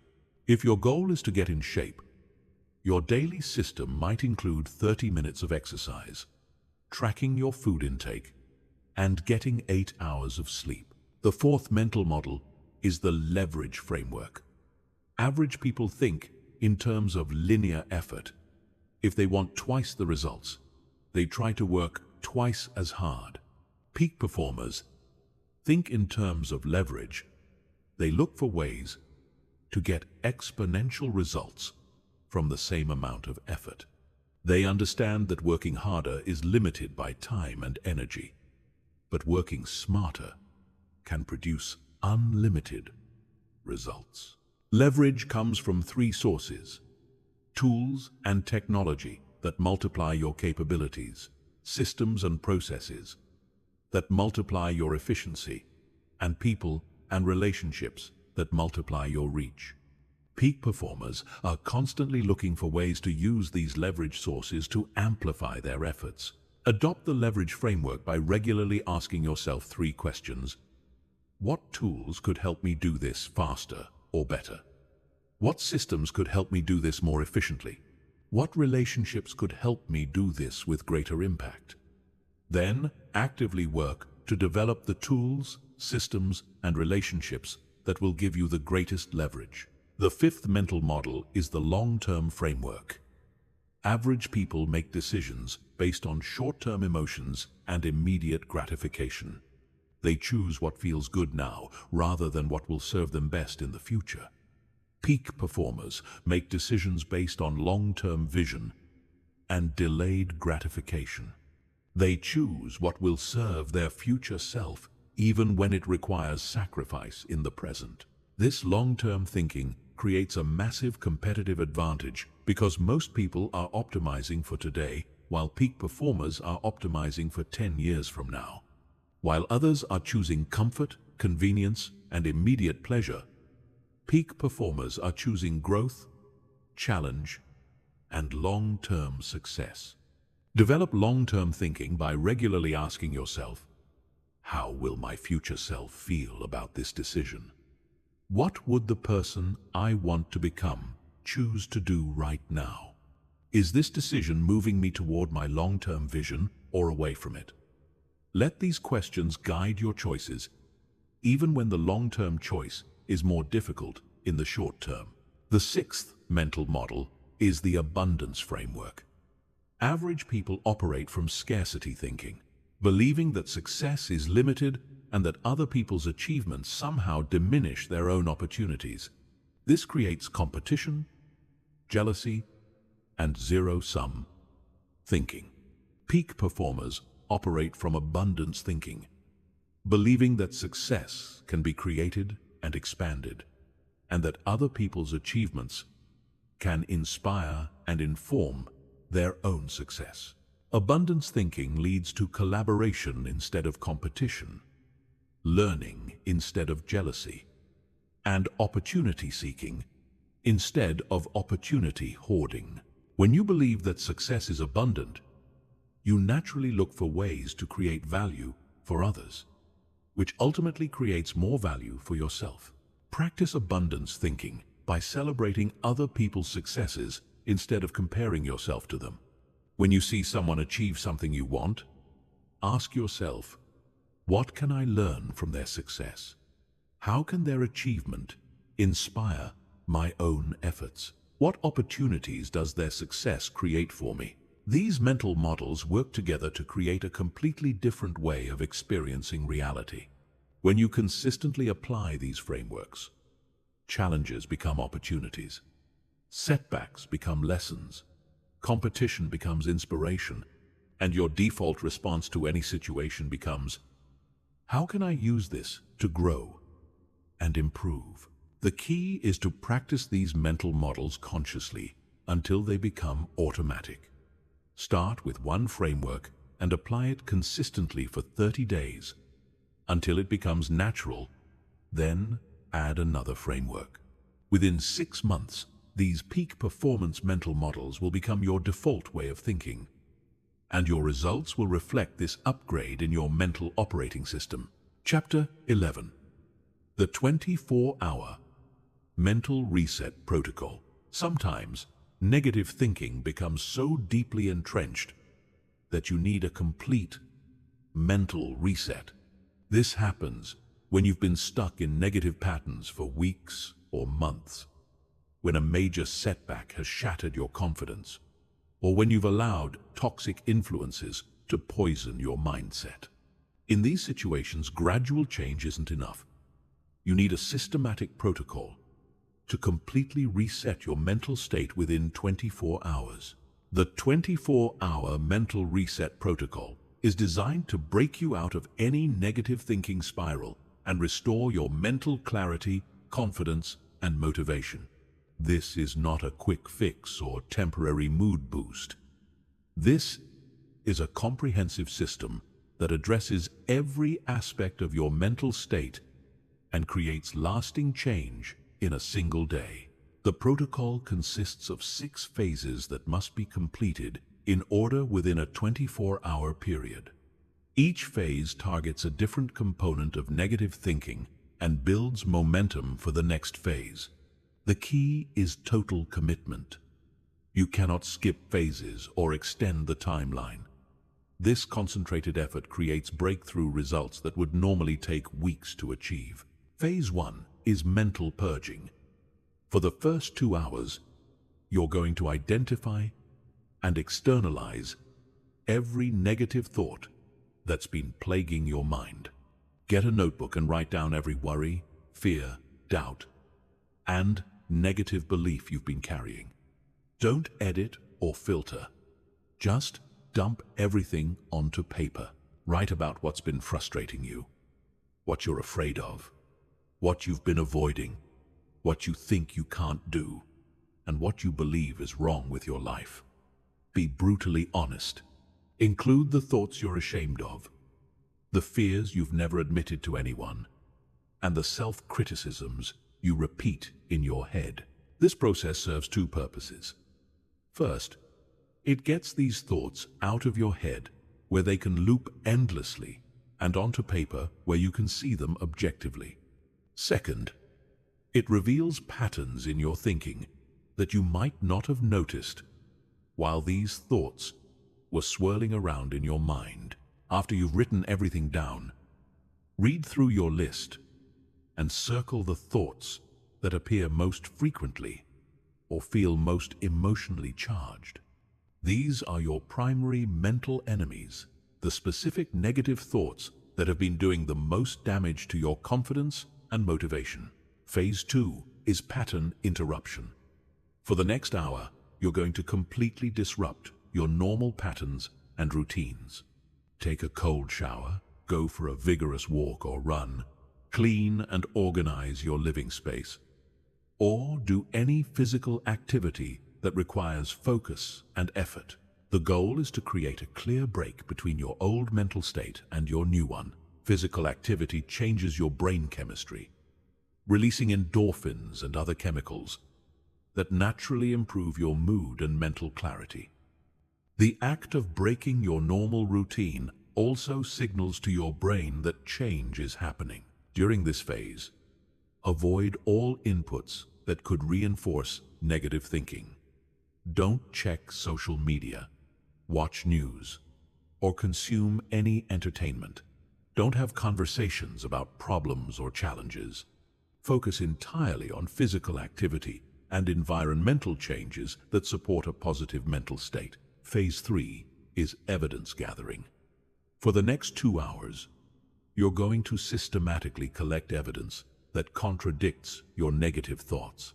If your goal is to get in shape, your daily system might include 30 minutes of exercise, tracking your food intake, and getting 8 hours of sleep. The fourth mental model is the leverage framework. Average people think in terms of linear effort. If they want twice the results, they try to work twice as hard. Peak performers think in terms of leverage. They look for ways to get exponential results from the same amount of effort. They understand that working harder is limited by time and energy, but working smarter can produce unlimited results. Leverage comes from three sources: tools and technology that multiply your capabilities, systems and processes that multiply your efficiency, and people and relationships that multiply your reach. Peak performers are constantly looking for ways to use these leverage sources to amplify their efforts. Adopt the leverage framework by regularly asking yourself three questions. What tools could help me do this faster or better? What systems could help me do this more efficiently? What relationships could help me do this with greater impact? Then, actively work to develop the tools, systems, and relationships that will give you the greatest leverage. The fifth mental model is the long-term framework. Average people make decisions based on short-term emotions and immediate gratification. They choose what feels good now rather than what will serve them best in the future. Peak performers make decisions based on long-term vision and delayed gratification. They choose what will serve their future self, even when it requires sacrifice in the present. This long-term thinking creates a massive competitive advantage because most people are optimizing for today, while peak performers are optimizing for 10 years from now. While others are choosing comfort, convenience, and immediate pleasure, peak performers are choosing growth, challenge, and long-term success. Develop long-term thinking by regularly asking yourself, how will my future self feel about this decision? What would the person I want to become choose to do right now? Is this decision moving me toward my long-term vision or away from it? Let these questions guide your choices, even when the long-term choice is more difficult in the short term. The sixth mental model is the abundance framework. Average people operate from scarcity thinking, believing that success is limited and that other people's achievements somehow diminish their own opportunities. This creates competition, jealousy, and zero-sum thinking. Peak performers operate from abundance thinking, believing that success can be created and expanded, and that other people's achievements can inspire and inform their own success. Abundance thinking leads to collaboration instead of competition, learning instead of jealousy, and opportunity seeking instead of opportunity hoarding. When you believe that success is abundant, you naturally look for ways to create value for others, which ultimately creates more value for yourself. Practice abundance thinking by celebrating other people's successes instead of comparing yourself to them. When you see someone achieve something you want, ask yourself, what can I learn from their success? How can their achievement inspire my own efforts? What opportunities does their success create for me? These mental models work together to create a completely different way of experiencing reality. When you consistently apply these frameworks, challenges become opportunities, setbacks become lessons, competition becomes inspiration, and your default response to any situation becomes, how can I use this to grow and improve? The key is to practice these mental models consciously until they become automatic. Start with one framework and apply it consistently for 30 days until it becomes natural. Then add another framework. Within 6 months, these peak performance mental models will become your default way of thinking, and your results will reflect this upgrade in your mental operating system. Chapter 11. The 24-hour mental reset protocol. Sometimes, negative thinking becomes so deeply entrenched that you need a complete mental reset. This happens when you've been stuck in negative patterns for weeks or months, when a major setback has shattered your confidence, or when you've allowed toxic influences to poison your mindset. In these situations, gradual change isn't enough. You need a systematic protocol to completely reset your mental state within 24 hours. The 24-hour mental reset protocol is designed to break you out of any negative thinking spiral and restore your mental clarity, confidence, and motivation. This is not a quick fix or temporary mood boost. This is a comprehensive system that addresses every aspect of your mental state and creates lasting change in a single day. The protocol consists of 6 phases that must be completed in order within a 24-hour period. Each phase targets a different component of negative thinking and builds momentum for the next phase. The key is total commitment. You cannot skip phases or extend the timeline. This concentrated effort creates breakthrough results that would normally take weeks to achieve. Phase 1 is mental purging. For the first 2 hours, you're going to identify and externalize every negative thought that's been plaguing your mind. Get a notebook and write down every worry, fear, doubt, and negative belief you've been carrying. Don't edit or filter. Just dump everything onto paper. Write about what's been frustrating you, what you're afraid of, what you've been avoiding, what you think you can't do, and what you believe is wrong with your life. Be brutally honest. Include the thoughts you're ashamed of, the fears you've never admitted to anyone, and the self-criticisms you repeat in your head. This process serves 2 purposes. First, it gets these thoughts out of your head where they can loop endlessly and onto paper where you can see them objectively. Second, it reveals patterns in your thinking that you might not have noticed while these thoughts were swirling around in your mind. After you've written everything down, read through your list and circle the thoughts that appear most frequently or feel most emotionally charged. These are your primary mental enemies, the specific negative thoughts that have been doing the most damage to your confidence and motivation. Phase 2 is pattern interruption. For the next hour, you're going to completely disrupt your normal patterns and routines. Take a cold shower, go for a vigorous walk or run, clean and organize your living space, or do any physical activity that requires focus and effort. The goal is to create a clear break between your old mental state and your new one. Physical activity changes your brain chemistry, releasing endorphins and other chemicals that naturally improve your mood and mental clarity. The act of breaking your normal routine also signals to your brain that change is happening. During this phase, avoid all inputs that could reinforce negative thinking. Don't check social media, watch news, or consume any entertainment. Don't have conversations about problems or challenges. Focus entirely on physical activity and environmental changes that support a positive mental state. Phase 3 is evidence gathering. For the next 2 hours, you're going to systematically collect evidence that contradicts your negative thoughts.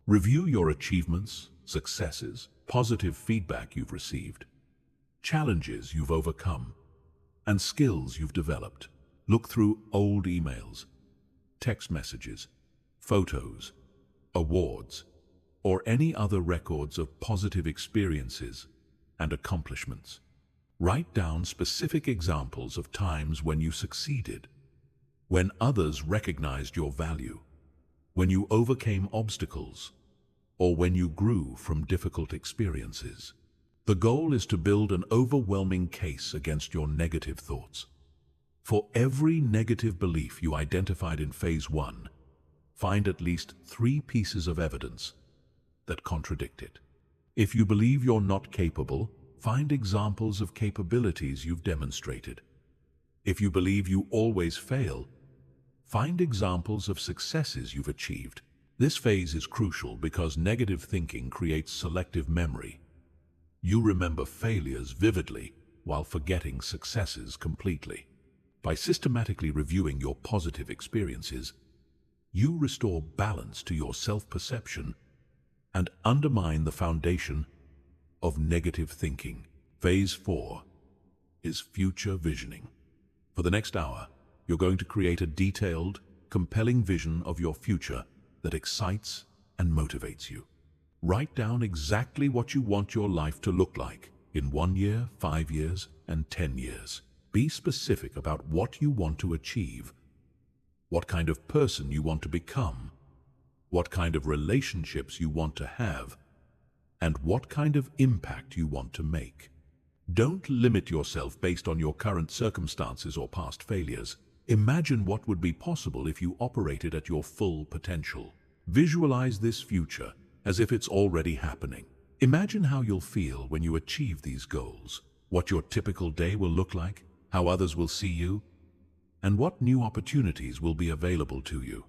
Review your achievements, successes, positive feedback you've received, challenges you've overcome, and skills you've developed. Look through old emails, text messages, photos, awards, or any other records of positive experiences and accomplishments. Write down specific examples of times when you succeeded, when others recognized your value, when you overcame obstacles, or when you grew from difficult experiences. The goal is to build an overwhelming case against your negative thoughts. For every negative belief you identified in phase 1, find at least 3 pieces of evidence that contradict it. If you believe you're not capable, find examples of capabilities you've demonstrated. If you believe you always fail, find examples of successes you've achieved. This phase is crucial because negative thinking creates selective memory. You remember failures vividly while forgetting successes completely. By systematically reviewing your positive experiences, you restore balance to your self-perception and undermine the foundation of negative thinking. Phase 4 is future visioning. For the next hour, you're going to create a detailed, compelling vision of your future that excites and motivates you. Write down exactly what you want your life to look like in 1 year, 5 years, and 10 years. Be specific about what you want to achieve, what kind of person you want to become, what kind of relationships you want to have, and what kind of impact you want to make. Don't limit yourself based on your current circumstances or past failures. Imagine what would be possible if you operated at your full potential. Visualize this future as if it's already happening. Imagine how you'll feel when you achieve these goals, what your typical day will look like, how others will see you, and what new opportunities will be available to you.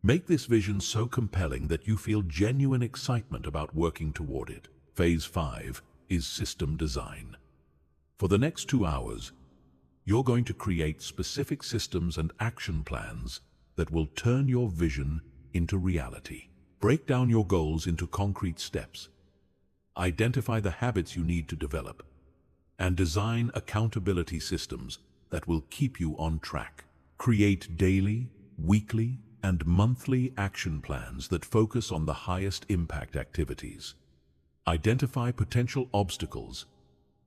Make this vision so compelling that you feel genuine excitement about working toward it. Phase 5 is system design. For the next 2 hours, you're going to create specific systems and action plans that will turn your vision into reality. Break down your goals into concrete steps. Identify the habits you need to develop, and design accountability systems that will keep you on track. Create daily, weekly, and monthly action plans that focus on the highest impact activities. Identify potential obstacles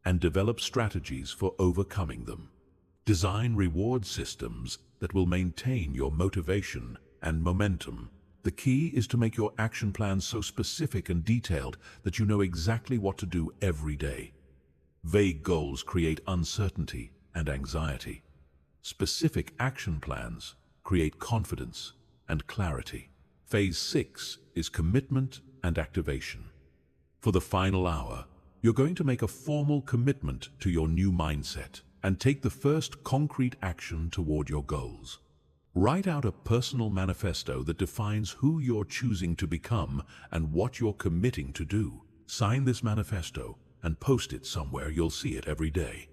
and develop strategies for overcoming them. Design reward systems that will maintain your motivation and momentum. The key is to make your action plans so specific and detailed that you know exactly what to do every day. Vague goals create uncertainty and anxiety. Specific action plans create confidence and clarity. Phase 6 is commitment and activation. For the final hour, you're going to make a formal commitment to your new mindset and take the first concrete action toward your goals. Write out a personal manifesto that defines who you're choosing to become and what you're committing to do. Sign this manifesto and post it somewhere you'll see it every day.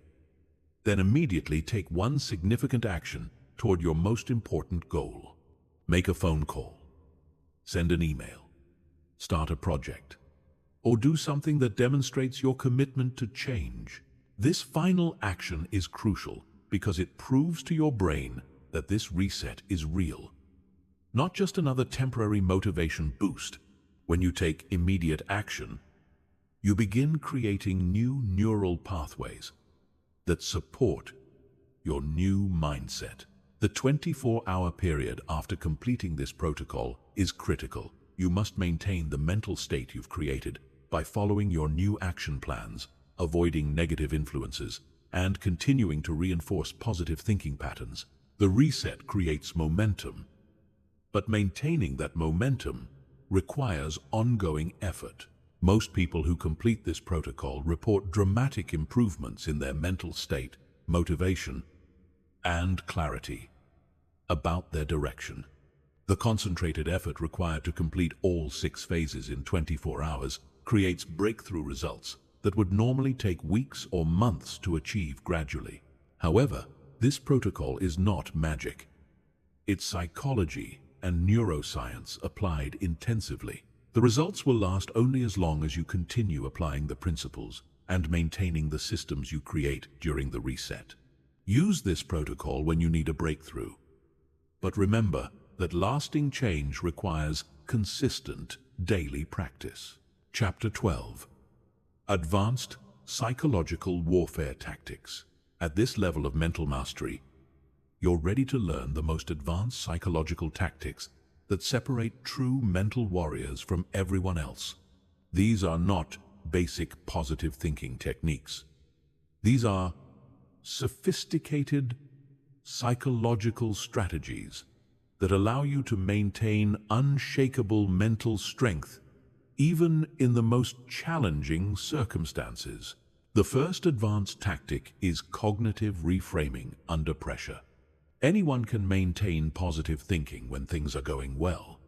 Then immediately take one significant action toward your most important goal. Make a phone call, send an email, start a project, or do something that demonstrates your commitment to change. This final action is crucial because it proves to your brain that this reset is real, not just another temporary motivation boost. When you take immediate action, you begin creating new neural pathways that support your new mindset. The 24-hour period after completing this protocol is critical. You must maintain the mental state you've created by following your new action plans, avoiding negative influences, and continuing to reinforce positive thinking patterns. The reset creates momentum, but maintaining that momentum requires ongoing effort. Most people who complete this protocol report dramatic improvements in their mental state, motivation, and clarity about their direction. The concentrated effort required to complete all 6 phases in 24 hours creates breakthrough results that would normally take weeks or months to achieve gradually. However, this protocol is not magic. It's psychology and neuroscience applied intensively. The results will last only as long as you continue applying the principles and maintaining the systems you create during the reset. Use this protocol when you need a breakthrough. But remember that lasting change requires consistent daily practice. Chapter 12. Advanced Psychological Warfare Tactics. At this level of mental mastery, you're ready to learn the most advanced psychological tactics that separate true mental warriors from everyone else. These are not basic positive thinking techniques. These are sophisticated psychological strategies that allow you to maintain unshakable mental strength even in the most challenging circumstances. The first advanced tactic is cognitive reframing under pressure. Anyone can maintain positive thinking when things are going well,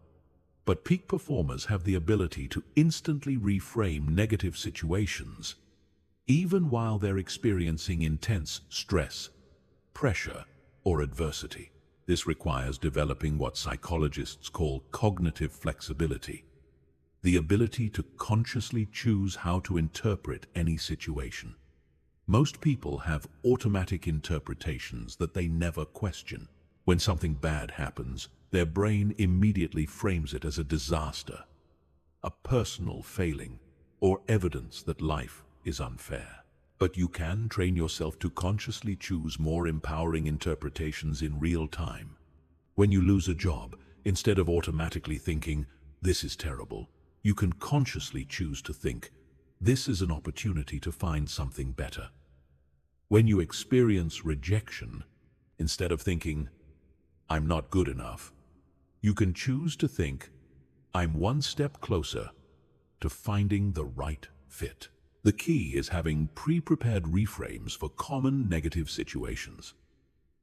but peak performers have the ability to instantly reframe negative situations, even while they're experiencing intense stress, pressure, or adversity. This requires developing what psychologists call cognitive flexibility, the ability to consciously choose how to interpret any situation. Most people have automatic interpretations that they never question. When something bad happens, their brain immediately frames it as a disaster, a personal failing, or evidence that life is unfair. But you can train yourself to consciously choose more empowering interpretations in real time. When you lose a job, instead of automatically thinking, "This is terrible," you can consciously choose to think, "This is an opportunity to find something better." When you experience rejection, instead of thinking, "I'm not good enough," you can choose to think, "I'm one step closer to finding the right fit." The key is having pre-prepared reframes for common negative situations.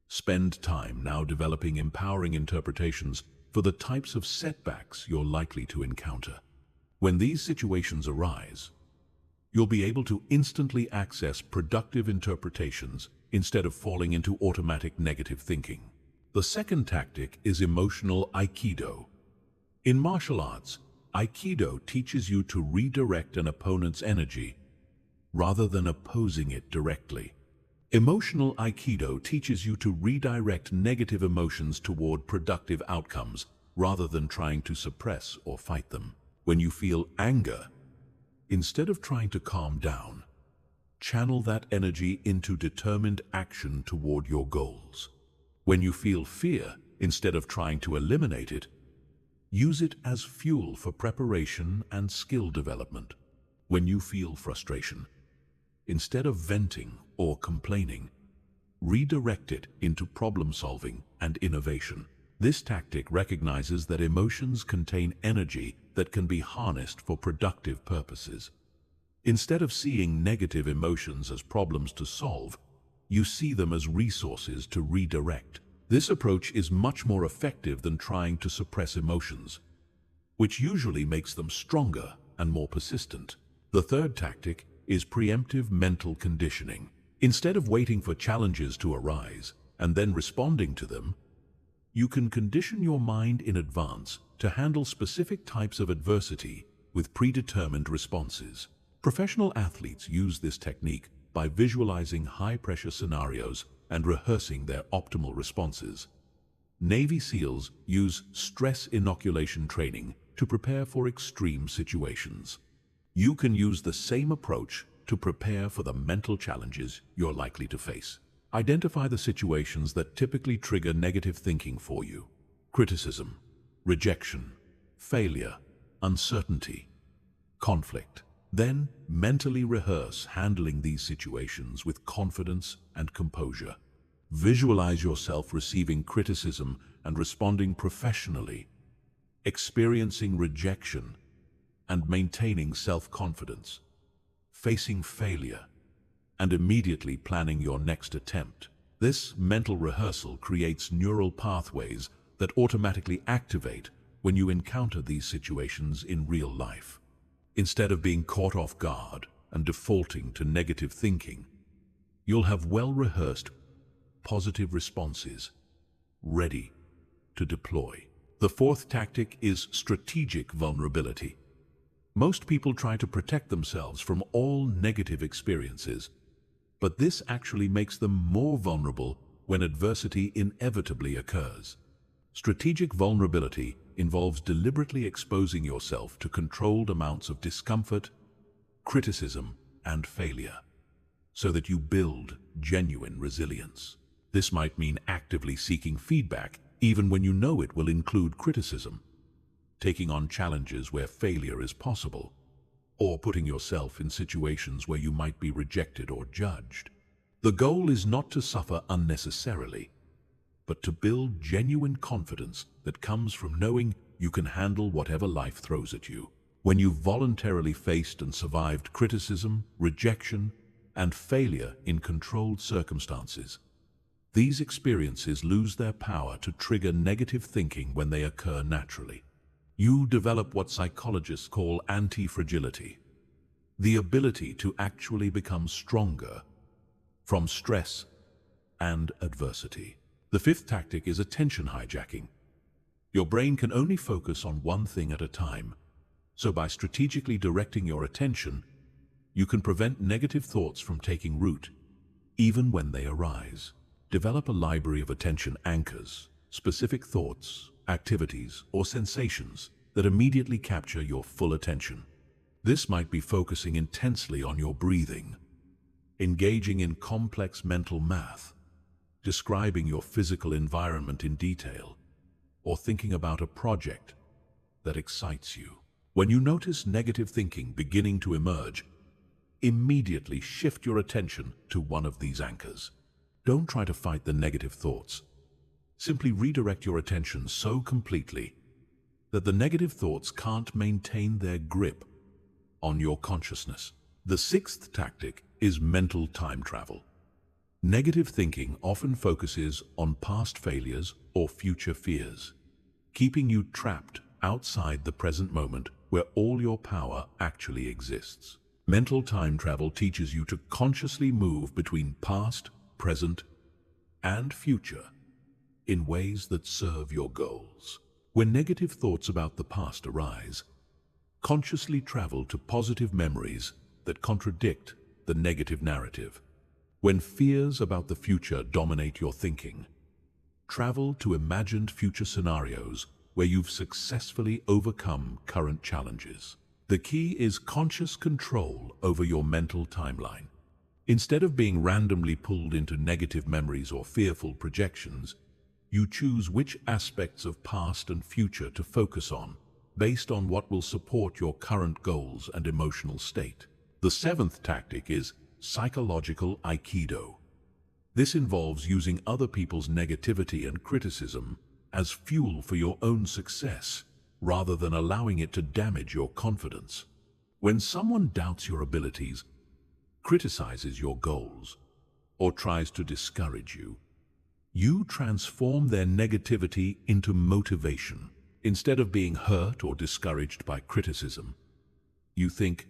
Spend time now developing empowering interpretations for the types of setbacks you're likely to encounter. When these situations arise, you'll be able to instantly access productive interpretations instead of falling into automatic negative thinking. The second tactic is emotional Aikido. In martial arts, Aikido teaches you to redirect an opponent's energy rather than opposing it directly. Emotional Aikido teaches you to redirect negative emotions toward productive outcomes rather than trying to suppress or fight them. When you feel anger, instead of trying to calm down, channel that energy into determined action toward your goals. When you feel fear, instead of trying to eliminate it, use it as fuel for preparation and skill development. When you feel frustration, instead of venting or complaining, redirect it into problem-solving and innovation. This tactic recognizes that emotions contain energy that can be harnessed for productive purposes. Instead of seeing negative emotions as problems to solve, you see them as resources to redirect. This approach is much more effective than trying to suppress emotions, which usually makes them stronger and more persistent. The third tactic is preemptive mental conditioning. Instead of waiting for challenges to arise and then responding to them, you can condition your mind in advance to handle specific types of adversity with predetermined responses. Professional athletes use this technique by visualizing high-pressure scenarios and rehearsing their optimal responses. Navy SEALs use stress inoculation training to prepare for extreme situations. You can use the same approach to prepare for the mental challenges you're likely to face. Identify the situations that typically trigger negative thinking for you: criticism, rejection, failure, uncertainty, conflict. Then mentally rehearse handling these situations with confidence and composure. Visualize yourself receiving criticism and responding professionally, experiencing rejection and maintaining self-confidence, facing failure, and immediately planning your next attempt. This mental rehearsal creates neural pathways that automatically activate when you encounter these situations in real life. Instead of being caught off guard and defaulting to negative thinking, you'll have well-rehearsed, positive responses ready to deploy. The fourth tactic is strategic vulnerability. Most people try to protect themselves from all negative experiences, but this actually makes them more vulnerable when adversity inevitably occurs. Strategic vulnerability involves deliberately exposing yourself to controlled amounts of discomfort, criticism, and failure, so that you build genuine resilience. This might mean actively seeking feedback, even when you know it will include criticism, taking on challenges where failure is possible, or putting yourself in situations where you might be rejected or judged. The goal is not to suffer unnecessarily, but to build genuine confidence that comes from knowing you can handle whatever life throws at you. When you've voluntarily faced and survived criticism, rejection, and failure in controlled circumstances, these experiences lose their power to trigger negative thinking when they occur naturally. You develop what psychologists call anti-fragility, the ability to actually become stronger from stress and adversity. The The fifth tactic is attention hijacking. Your brain can only focus on one thing at a time, so by strategically directing your attention, you can prevent negative thoughts from taking root, even when they arise. Develop a library of attention anchors, specific thoughts, activities, or sensations that immediately capture your full attention. This might be focusing intensely on your breathing, engaging in complex mental math, describing your physical environment in detail, or thinking about a project that excites you. When you notice negative thinking beginning to emerge, immediately shift your attention to one of these anchors. Don't try to fight the negative thoughts. Simply redirect your attention so completely that the negative thoughts can't maintain their grip on your consciousness. The sixth tactic is mental time travel. Negative thinking often focuses on past failures or future fears, keeping you trapped outside the present moment where all your power actually exists. Mental time travel teaches you to consciously move between past, present, and future in ways that serve your goals. When negative thoughts about the past arise, consciously travel to positive memories that contradict the negative narrative. When fears about the future dominate your thinking, travel to imagined future scenarios where you've successfully overcome current challenges. The key is conscious control over your mental timeline. Instead of being randomly pulled into negative memories or fearful projections, you choose which aspects of past and future to focus on, based on what will support your current goals and emotional state. The seventh tactic is psychological aikido. This involves using other people's negativity and criticism as fuel for your own success, rather than allowing it to damage your confidence. When someone doubts your abilities, criticizes your goals, or tries to discourage you, you transform their negativity into motivation. Instead of being hurt or discouraged by criticism, you think,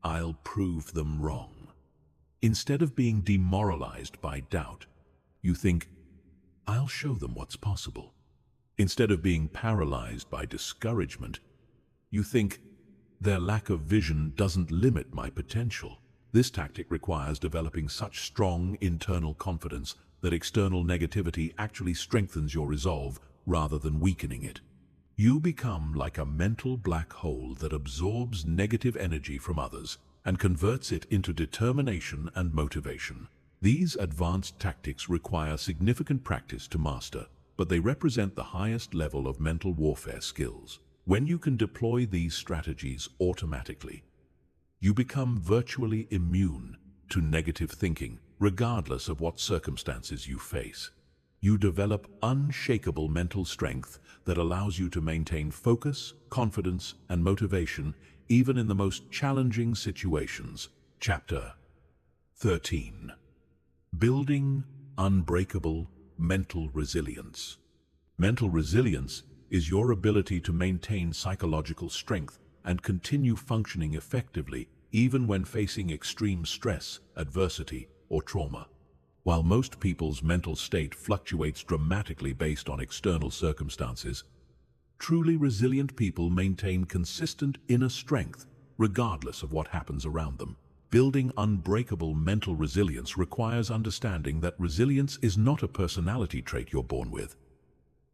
"I'll prove them wrong." Instead of being demoralized by doubt, you think, "I'll show them what's possible." Instead of being paralyzed by discouragement, you think, "Their lack of vision doesn't limit my potential." This tactic requires developing such strong internal confidence that external negativity actually strengthens your resolve rather than weakening it. You become like a mental black hole that absorbs negative energy from others and converts it into determination and motivation. These advanced tactics require significant practice to master, but they represent the highest level of mental warfare skills. When you can deploy these strategies automatically, you become virtually immune to negative thinking, regardless of what circumstances you face. You develop unshakable mental strength that allows you to maintain focus, confidence, and motivation even in the most challenging situations. Chapter 13. Building unbreakable mental resilience. Mental resilience is your ability to maintain psychological strength and continue functioning effectively even when facing extreme stress, adversity, or trauma. While most people's mental state fluctuates dramatically based on external circumstances, truly resilient people maintain consistent inner strength regardless of what happens around them. Building unbreakable mental resilience requires understanding that resilience is not a personality trait you're born with.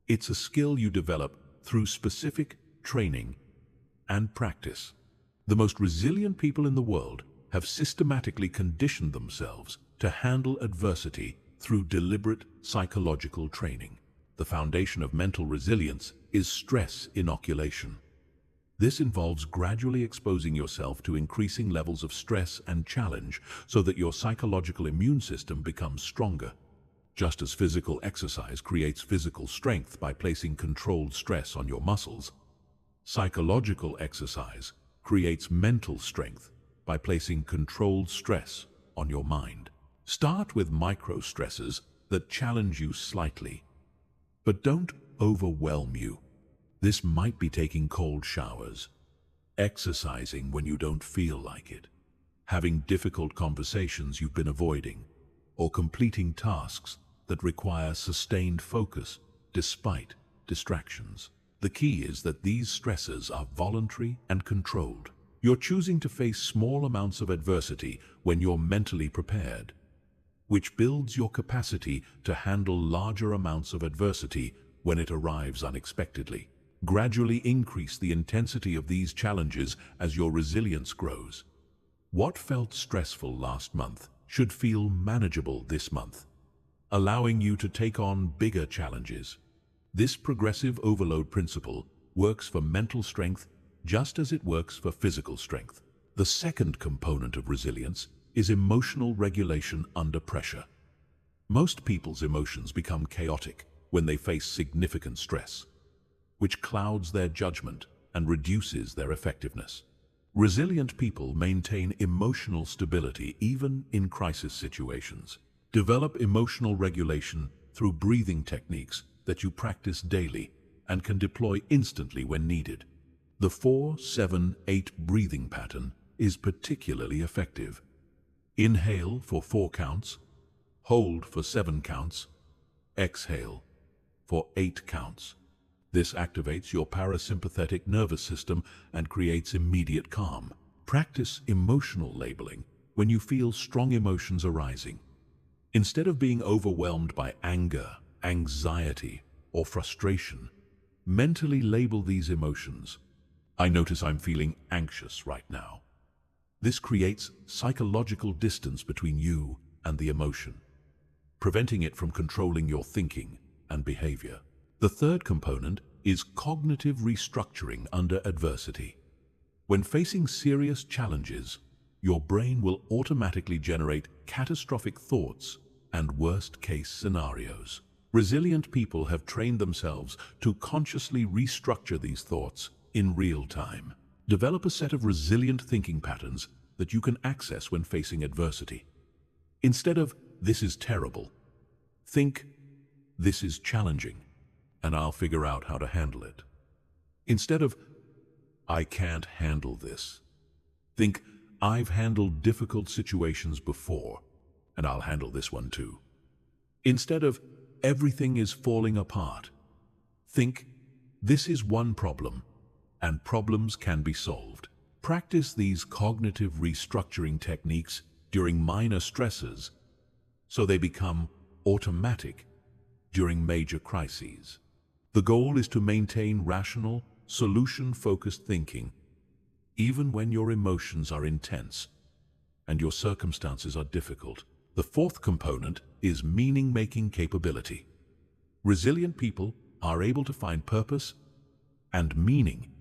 It's a skill you develop through specific training and practice. The most resilient people in the world have systematically conditioned themselves to handle adversity through deliberate psychological training. The foundation of mental resilience is stress inoculation. This involves gradually exposing yourself to increasing levels of stress and challenge so that your psychological immune system becomes stronger. Just as physical exercise creates physical strength by placing controlled stress on your muscles, psychological exercise creates mental strength by placing controlled stress on your mind. Start with micro stresses that challenge you slightly, but don't overwhelm you. This might be taking cold showers, exercising when you don't feel like it, having difficult conversations you've been avoiding, or completing tasks that require sustained focus despite distractions. The key is that these stresses are voluntary and controlled. You're choosing to face small amounts of adversity when you're mentally prepared, which builds your capacity to handle larger amounts of adversity when it arrives unexpectedly. Gradually increase the intensity of these challenges as your resilience grows. What felt stressful last month should feel manageable this month, allowing you to take on bigger challenges. This progressive overload principle works for mental strength just as it works for physical strength. The second component of resilience is emotional regulation under pressure. Most people's emotions become chaotic when they face significant stress, which clouds their judgment and reduces their effectiveness. Resilient people maintain emotional stability even in crisis situations. Develop emotional regulation through breathing techniques that you practice daily and can deploy instantly when needed. The 4-7-8 breathing pattern is particularly effective. Inhale for 4 counts, hold for 7 counts, exhale for 8 counts. This activates your parasympathetic nervous system and creates immediate calm. Practice emotional labeling when you feel strong emotions arising. Instead of being overwhelmed by anger, anxiety, or frustration, mentally label these emotions. I notice I'm feeling anxious right now. This creates psychological distance between you and the emotion, preventing it from controlling your thinking and behavior. The third component is cognitive restructuring under adversity. When facing serious challenges, your brain will automatically generate catastrophic thoughts and worst-case scenarios. Resilient people have trained themselves to consciously restructure these thoughts in real time. Develop a set of resilient thinking patterns that you can access when facing adversity. Instead of, "This is terrible," think, "This is challenging, and I'll figure out how to handle it." Instead of, "I can't handle this," think, "I've handled difficult situations before, and I'll handle this one too." Instead of, "Everything is falling apart," think, "This is one problem, and problems can be solved." Practice these cognitive restructuring techniques during minor stresses so they become automatic during major crises. The goal is to maintain rational, solution-focused thinking, even when your emotions are intense and your circumstances are difficult. The fourth component is meaning-making capability. Resilient people are able to find purpose and meaning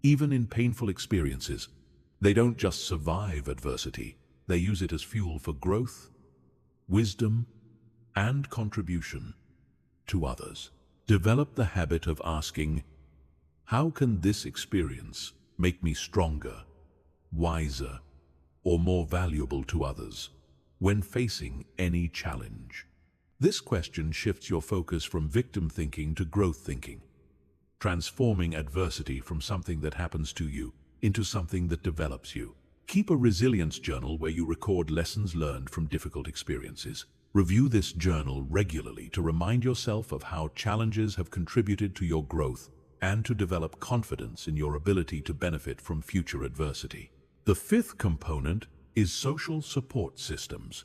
even in painful experiences. They don't just survive adversity, they use it as fuel for growth, wisdom, and contribution to others. Develop the habit of asking, "How can this experience make me stronger, wiser, or more valuable to others?" when facing any challenge. This question shifts your focus from victim thinking to growth thinking, transforming adversity from something that happens to you into something that develops you. Keep a resilience journal where you record lessons learned from difficult experiences. Review this journal regularly to remind yourself of how challenges have contributed to your growth and to develop confidence in your ability to benefit from future adversity. The fifth component is social support systems.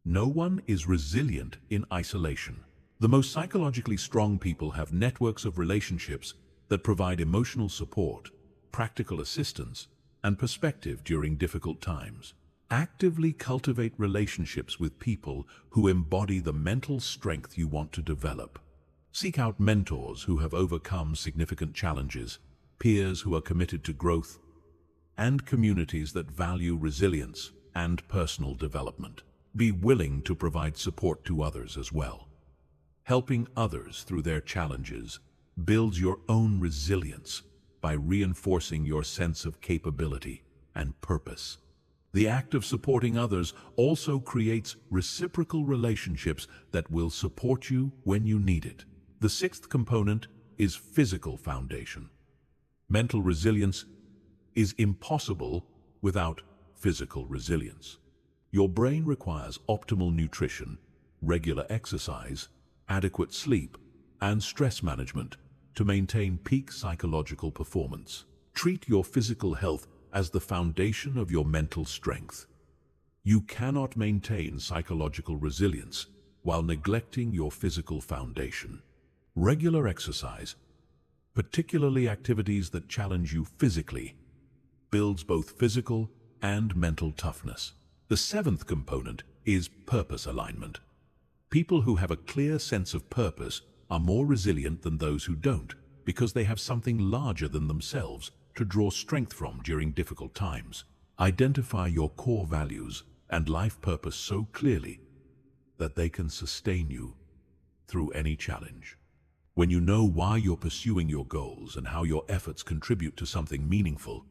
No one is resilient in isolation. The most psychologically strong people have networks of relationships that provide emotional support, practical assistance, and perspective during difficult times. Actively cultivate relationships with people who embody the mental strength you want to develop. Seek out mentors who have overcome significant challenges, peers who are committed to growth, and communities that value resilience and personal development. Be willing to provide support to others as well. Helping others through their challenges builds your own resilience by reinforcing your sense of capability and purpose. The act of supporting others also creates reciprocal relationships that will support you when you need it. The sixth component is physical foundation. Mental resilience is impossible without physical resilience. Your brain requires optimal nutrition, regular exercise, adequate sleep, and stress management to maintain peak psychological performance. Treat your physical health as the foundation of your mental strength. You cannot maintain psychological resilience while neglecting your physical foundation. Regular exercise, particularly activities that challenge you physically, builds both physical and mental toughness. The seventh component is purpose alignment. People who have a clear sense of purpose are more resilient than those who don't, because they have something larger than themselves to draw strength from during difficult times. Identify your core values and life purpose so clearly that they can sustain you through any challenge. When you know why you're pursuing your goals and how your efforts contribute to something meaningful,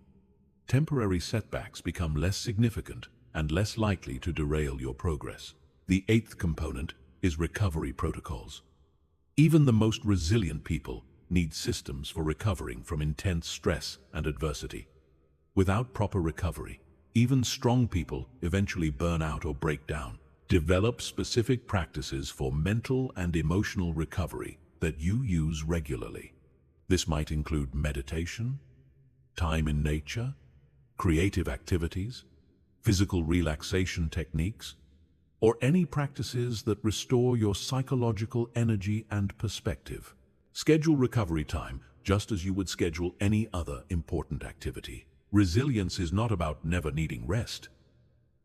temporary setbacks become less significant and less likely to derail your progress. The eighth component is recovery protocols. Even the most resilient people need systems for recovering from intense stress and adversity. Without proper recovery, even strong people eventually burn out or break down. Develop specific practices for mental and emotional recovery that you use regularly. This might include meditation, time in nature, creative activities, physical relaxation techniques, or any practices that restore your psychological energy and perspective. Schedule recovery time just as you would schedule any other important activity. Resilience is not about never needing rest.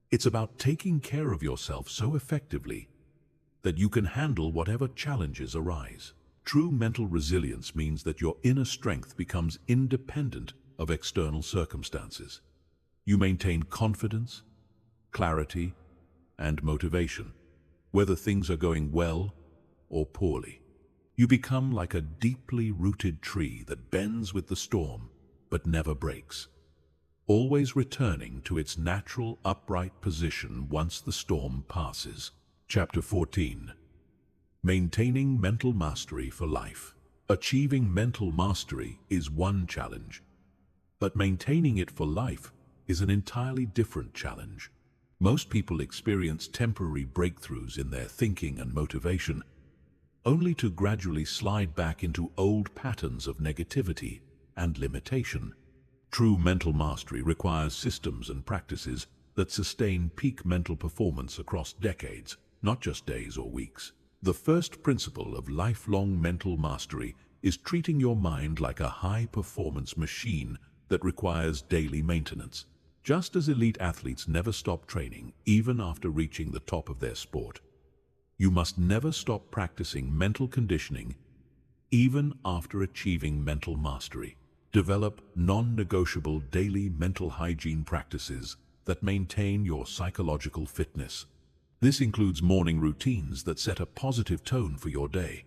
It's about taking care of yourself so effectively that you can handle whatever challenges arise. True mental resilience means that your inner strength becomes independent of external circumstances. You maintain confidence, clarity, and motivation, whether things are going well or poorly. You become like a deeply rooted tree that bends with the storm but never breaks, always returning to its natural upright position once the storm passes. Chapter 14. Maintaining mental mastery for life. Achieving mental mastery is one challenge, but maintaining it for life is an entirely different challenge. Most people experience temporary breakthroughs in their thinking and motivation, only to gradually slide back into old patterns of negativity and limitation. True mental mastery requires systems and practices that sustain peak mental performance across decades, not just days or weeks. The first principle of lifelong mental mastery is treating your mind like a high-performance machine that requires daily maintenance. Just as elite athletes never stop training, even after reaching the top of their sport, you must never stop practicing mental conditioning, even after achieving mental mastery. Develop non-negotiable daily mental hygiene practices that maintain your psychological fitness. This includes morning routines that set a positive tone for your day,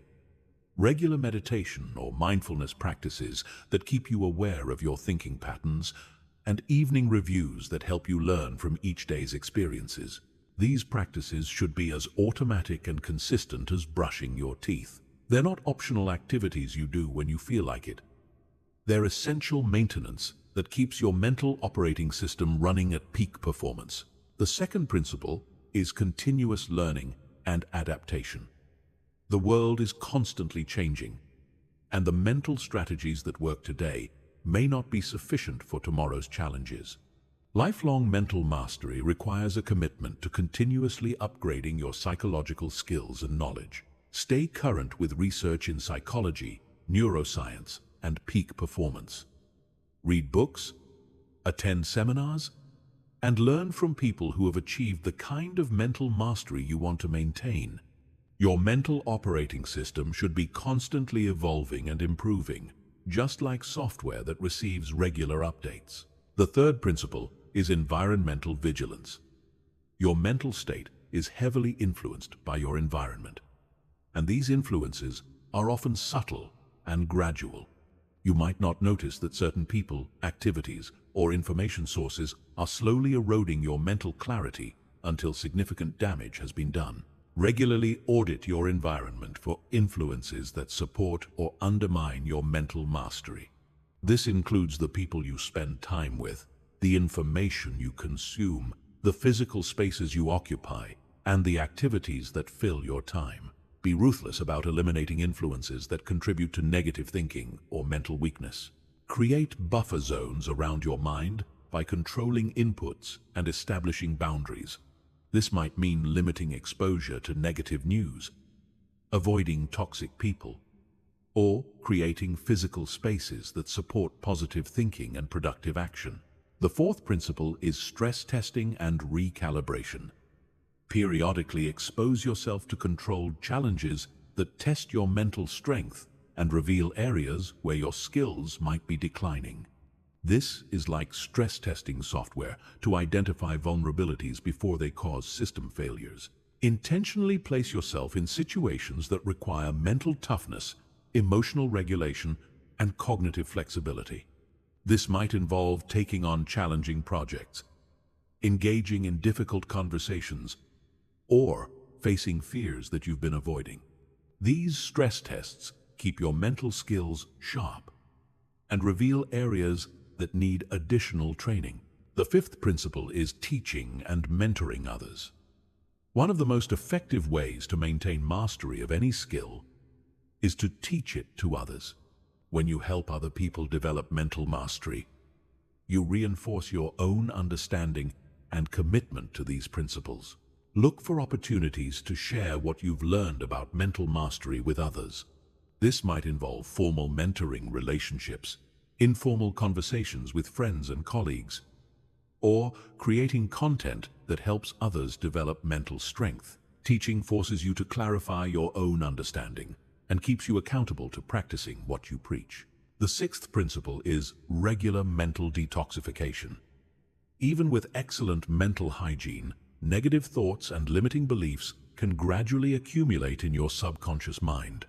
regular meditation or mindfulness practices that keep you aware of your thinking patterns, and evening reviews that help you learn from each day's experiences. These practices should be as automatic and consistent as brushing your teeth. They're not optional activities you do when you feel like it. They're essential maintenance that keeps your mental operating system running at peak performance. The second principle is continuous learning and adaptation. The world is constantly changing, and the mental strategies that work today may not be sufficient for tomorrow's challenges. Lifelong mental mastery requires a commitment to continuously upgrading your psychological skills and knowledge. Stay current with research in psychology, neuroscience, and peak performance. Read books, attend seminars, and learn from people who have achieved the kind of mental mastery you want to maintain. Your mental operating system should be constantly evolving and improving, just like software that receives regular updates. The third principle is environmental vigilance. Your mental state is heavily influenced by your environment, and these influences are often subtle and gradual. You might not notice that certain people, activities, or information sources are slowly eroding your mental clarity until significant damage has been done. Regularly audit your environment for influences that support or undermine your mental mastery. This includes the people you spend time with, the information you consume, the physical spaces you occupy, and the activities that fill your time. Be ruthless about eliminating influences that contribute to negative thinking or mental weakness. Create buffer zones around your mind by controlling inputs and establishing boundaries. This might mean limiting exposure to negative news, avoiding toxic people, or creating physical spaces that support positive thinking and productive action. The fourth principle is stress testing and recalibration. Periodically expose yourself to controlled challenges that test your mental strength and reveal areas where your skills might be declining. This is like stress testing software to identify vulnerabilities before they cause system failures. Intentionally place yourself in situations that require mental toughness, emotional regulation, and cognitive flexibility. This might involve taking on challenging projects, engaging in difficult conversations, or facing fears that you've been avoiding. These stress tests keep your mental skills sharp and reveal areas that need additional training. The fifth principle is teaching and mentoring others. One of the most effective ways to maintain mastery of any skill is to teach it to others. When you help other people develop mental mastery, you reinforce your own understanding and commitment to these principles. Look for opportunities to share what you've learned about mental mastery with others. This might involve formal mentoring relationships, informal conversations with friends and colleagues, or creating content that helps others develop mental strength. Teaching forces you to clarify your own understanding and keeps you accountable to practicing what you preach. The sixth principle is regular mental detoxification. Even with excellent mental hygiene, negative thoughts and limiting beliefs can gradually accumulate in your subconscious mind.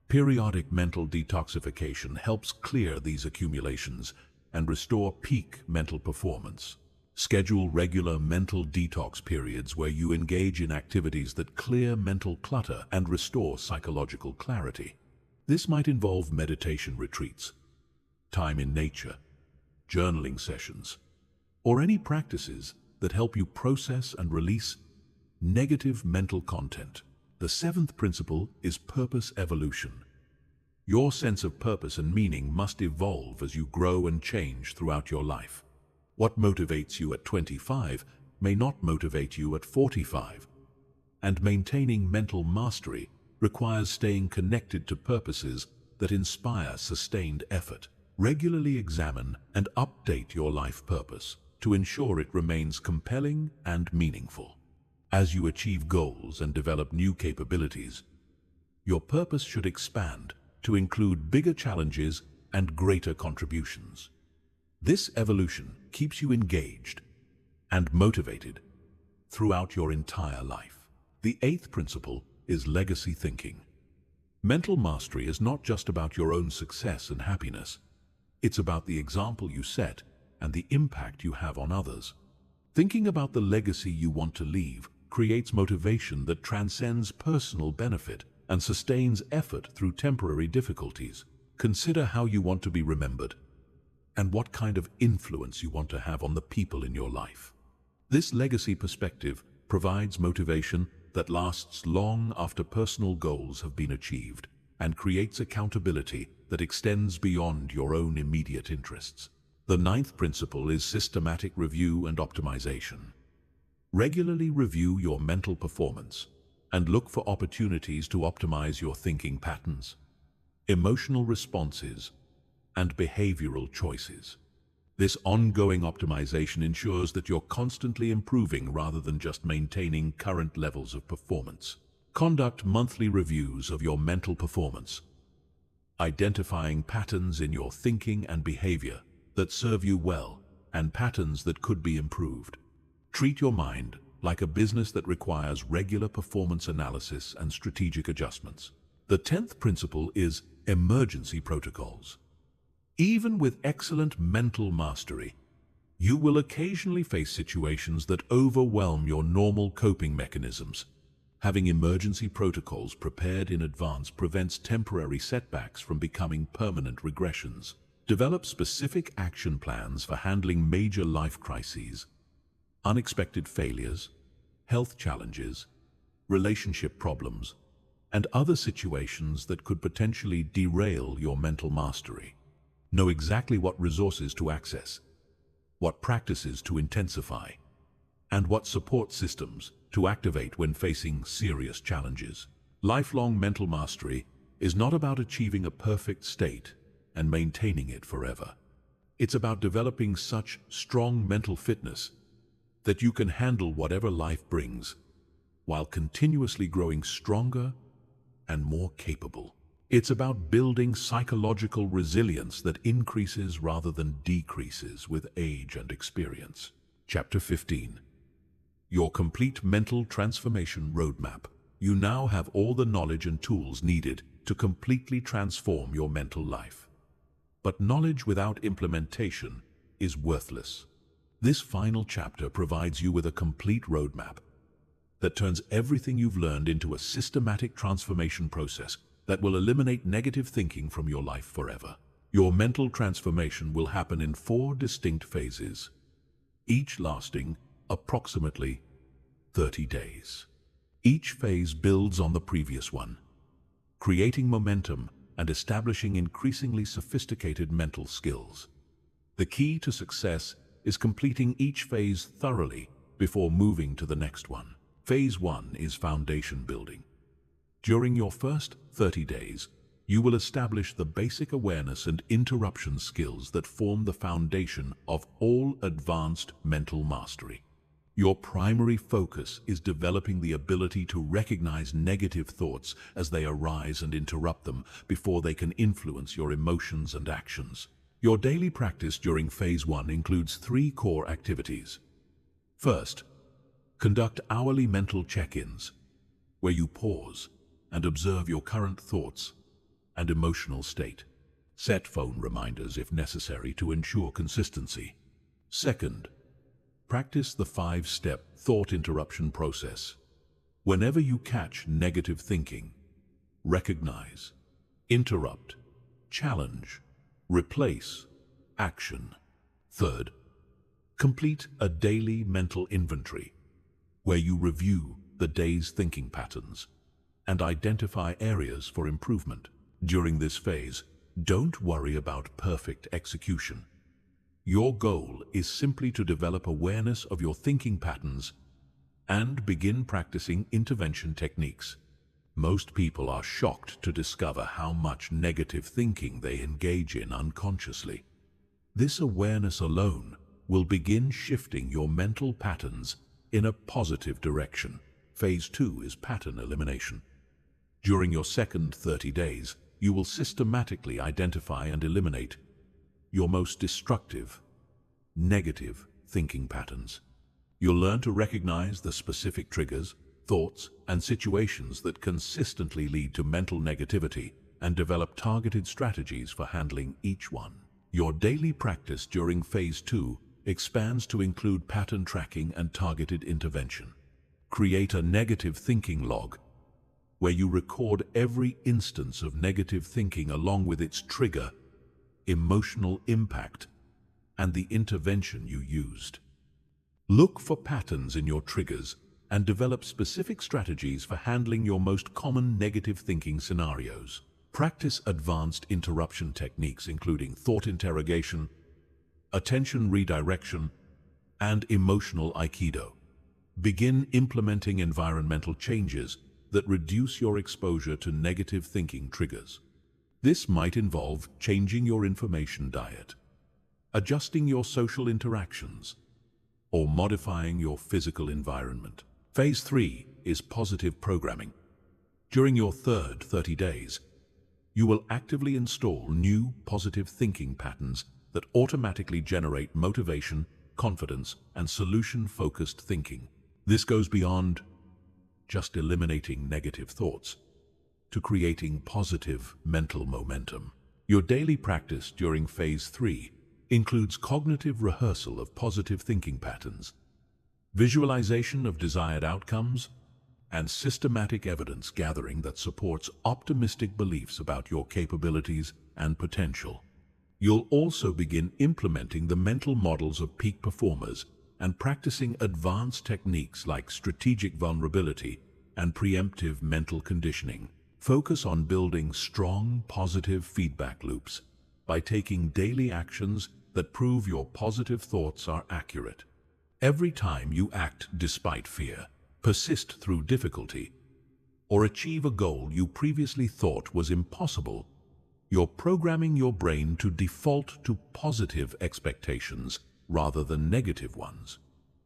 Periodic mental detoxification helps clear these accumulations and restore peak mental performance. Schedule regular mental detox periods where you engage in activities that clear mental clutter and restore psychological clarity. This might involve meditation retreats, time in nature, journaling sessions, or any practices that help you process and release negative mental content. The seventh principle is purpose evolution. Your sense of purpose and meaning must evolve as you grow and change throughout your life. What motivates you at 25 may not motivate you at 45. And maintaining mental mastery requires staying connected to purposes that inspire sustained effort. Regularly examine and update your life purpose to ensure it remains compelling and meaningful. As you achieve goals and develop new capabilities, your purpose should expand to include bigger challenges and greater contributions. This evolution keeps you engaged and motivated throughout your entire life. The eighth principle is legacy thinking. Mental mastery is not just about your own success and happiness. It's about the example you set and the impact you have on others. Thinking about the legacy you want to leave creates motivation that transcends personal benefit and sustains effort through temporary difficulties. Consider how you want to be remembered and what kind of influence you want to have on the people in your life. This legacy perspective provides motivation that lasts long after personal goals have been achieved and creates accountability that extends beyond your own immediate interests. The ninth principle is systematic review and optimization. Regularly review your mental performance and look for opportunities to optimize your thinking patterns, emotional responses, and behavioral choices. This ongoing optimization ensures that you're constantly improving rather than just maintaining current levels of performance. Conduct monthly reviews of your mental performance, identifying patterns in your thinking and behavior that serve you well and patterns that could be improved. Treat your mind like a business that requires regular performance analysis and strategic adjustments. The 10th principle is emergency protocols. Even with excellent mental mastery, you will occasionally face situations that overwhelm your normal coping mechanisms. Having emergency protocols prepared in advance prevents temporary setbacks from becoming permanent regressions. Develop specific action plans for handling major life crises, unexpected failures, health challenges, relationship problems, and other situations that could potentially derail your mental mastery. Know exactly what resources to access, what practices to intensify, and what support systems to activate when facing serious challenges. Lifelong mental mastery is not about achieving a perfect state and maintaining it forever. It's about developing such strong mental fitness that you can handle whatever life brings while continuously growing stronger and more capable. It's about building psychological resilience that increases rather than decreases with age and experience. Chapter 15. Your complete mental transformation roadmap. You now have all the knowledge and tools needed to completely transform your mental life. But knowledge without implementation is worthless. This final chapter provides you with a complete roadmap that turns everything you've learned into a systematic transformation process that will eliminate negative thinking from your life forever. Your mental transformation will happen in 4 distinct phases, each lasting approximately 30 days. Each phase builds on the previous one, creating momentum and establishing increasingly sophisticated mental skills. The key to success is completing each phase thoroughly before moving to the next one. Phase 1 is foundation building. During your first 30 days, you will establish the basic awareness and interruption skills that form the foundation of all advanced mental mastery. Your primary focus is developing the ability to recognize negative thoughts as they arise and interrupt them before they can influence your emotions and actions. Your daily practice during Phase 1 includes 3 core activities. First, conduct hourly mental check-ins, where you pause and observe your current thoughts and emotional state. Set phone reminders if necessary to ensure consistency. Second, practice the 5-step thought interruption process. Whenever you catch negative thinking, recognize, interrupt, challenge, replace, action. Third, complete a daily mental inventory, where you review the day's thinking patterns and identify areas for improvement. During this phase, don't worry about perfect execution. Your goal is simply to develop awareness of your thinking patterns and begin practicing intervention techniques. Most people are shocked to discover how much negative thinking they engage in unconsciously. This awareness alone will begin shifting your mental patterns in a positive direction. Phase 2 is pattern elimination. During your second 30 days, you will systematically identify and eliminate your most destructive, negative thinking patterns. You'll learn to recognize the specific triggers, thoughts, and situations that consistently lead to mental negativity and develop targeted strategies for handling each one. Your daily practice during Phase 2 expands to include pattern tracking and targeted intervention. Create a negative thinking log, where you record every instance of negative thinking along with its trigger, emotional impact, and the intervention you used. Look for patterns in your triggers and develop specific strategies for handling your most common negative thinking scenarios. Practice advanced interruption techniques including thought interrogation, attention redirection, and emotional aikido. Begin implementing environmental changes that reduce your exposure to negative thinking triggers. This might involve changing your information diet, adjusting your social interactions, or modifying your physical environment. Phase 3 is positive programming. During your third 30 days, you will actively install new positive thinking patterns that automatically generate motivation, confidence, and solution-focused thinking. This goes beyond just eliminating negative thoughts to creating positive mental momentum. Your daily practice during Phase 3 includes cognitive rehearsal of positive thinking patterns, visualization of desired outcomes, and systematic evidence gathering that supports optimistic beliefs about your capabilities and potential. You'll also begin implementing the mental models of peak performers and practicing advanced techniques like strategic vulnerability and preemptive mental conditioning. Focus on building strong, positive feedback loops by taking daily actions that prove your positive thoughts are accurate. Every time you act despite fear, persist through difficulty, or achieve a goal you previously thought was impossible, you're programming your brain to default to positive expectations rather than negative ones.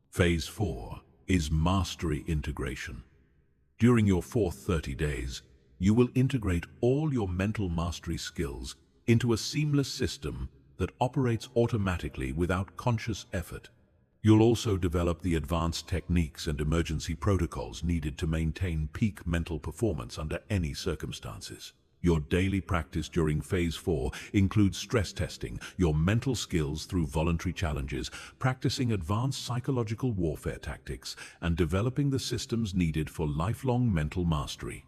Phase 4 is mastery integration. During your fourth 30 days, you will integrate all your mental mastery skills into a seamless system that operates automatically without conscious effort. You'll also develop the advanced techniques and emergency protocols needed to maintain peak mental performance under any circumstances. Your daily practice during Phase 4 includes stress testing your mental skills through voluntary challenges, practicing advanced psychological warfare tactics, and developing the systems needed for lifelong mental mastery.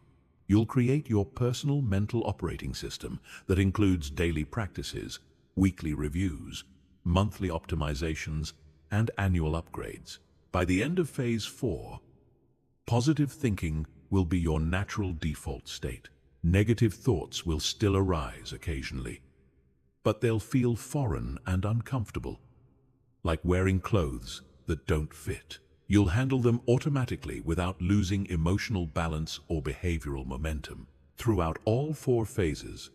You'll create your personal mental operating system that includes daily practices, weekly reviews, monthly optimizations, and annual upgrades. By the end of Phase 4, positive thinking will be your natural default state. Negative thoughts will still arise occasionally, but they'll feel foreign and uncomfortable, like wearing clothes that don't fit. You'll handle them automatically without losing emotional balance or behavioral momentum. Throughout all 4 phases,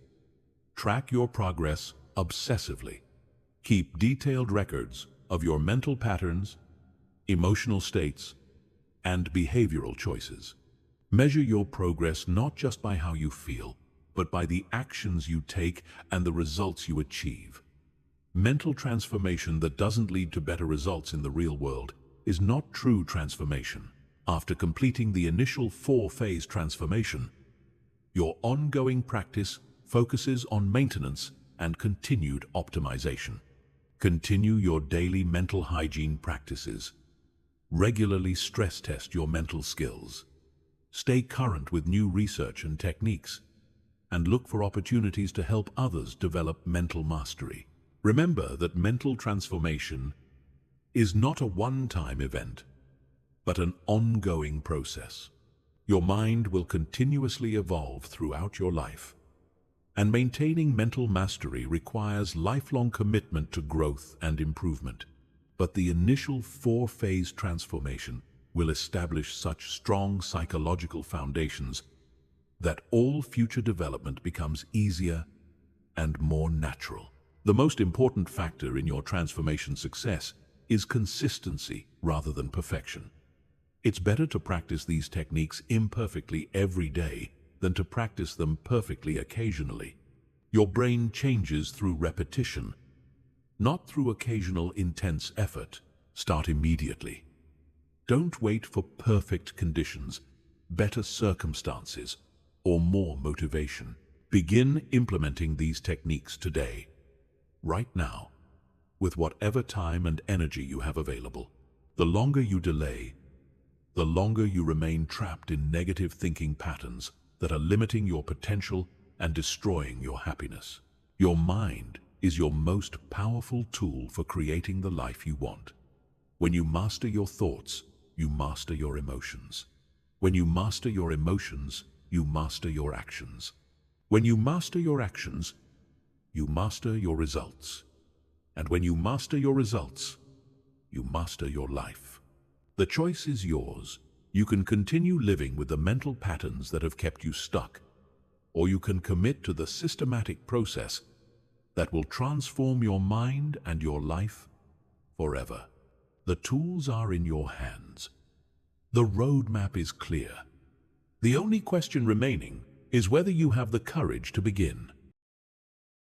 track your progress obsessively. Keep detailed records of your mental patterns, emotional states, and behavioral choices. Measure your progress not just by how you feel, but by the actions you take and the results you achieve. Mental transformation that doesn't lead to better results in the real world is not true transformation. After completing the initial 4-phase transformation, your ongoing practice focuses on maintenance and continued optimization. Continue your daily mental hygiene practices. Regularly stress test your mental skills. Stay current with new research and techniques, and look for opportunities to help others develop mental mastery. Remember that mental transformation is not a one-time event, but an ongoing process. Your mind will continuously evolve throughout your life, and maintaining mental mastery requires lifelong commitment to growth and improvement. But the initial 4-phase transformation will establish such strong psychological foundations that all future development becomes easier and more natural. The most important factor in your transformation success is consistency rather than perfection. It's better to practice these techniques imperfectly every day than to practice them perfectly occasionally. Your brain changes through repetition, not through occasional intense effort. Start immediately. Don't wait for perfect conditions, better circumstances, or more motivation. Begin implementing these techniques today, right now, with whatever time and energy you have available. The longer you delay, the longer you remain trapped in negative thinking patterns that are limiting your potential and destroying your happiness. Your mind is your most powerful tool for creating the life you want. When you master your thoughts, you master your emotions. When you master your emotions, you master your actions. When you master your actions, you master your results. And when you master your results, you master your life. The choice is yours. You can continue living with the mental patterns that have kept you stuck, or you can commit to the systematic process that will transform your mind and your life forever. The tools are in your hands. The roadmap is clear. The only question remaining is whether you have the courage to begin.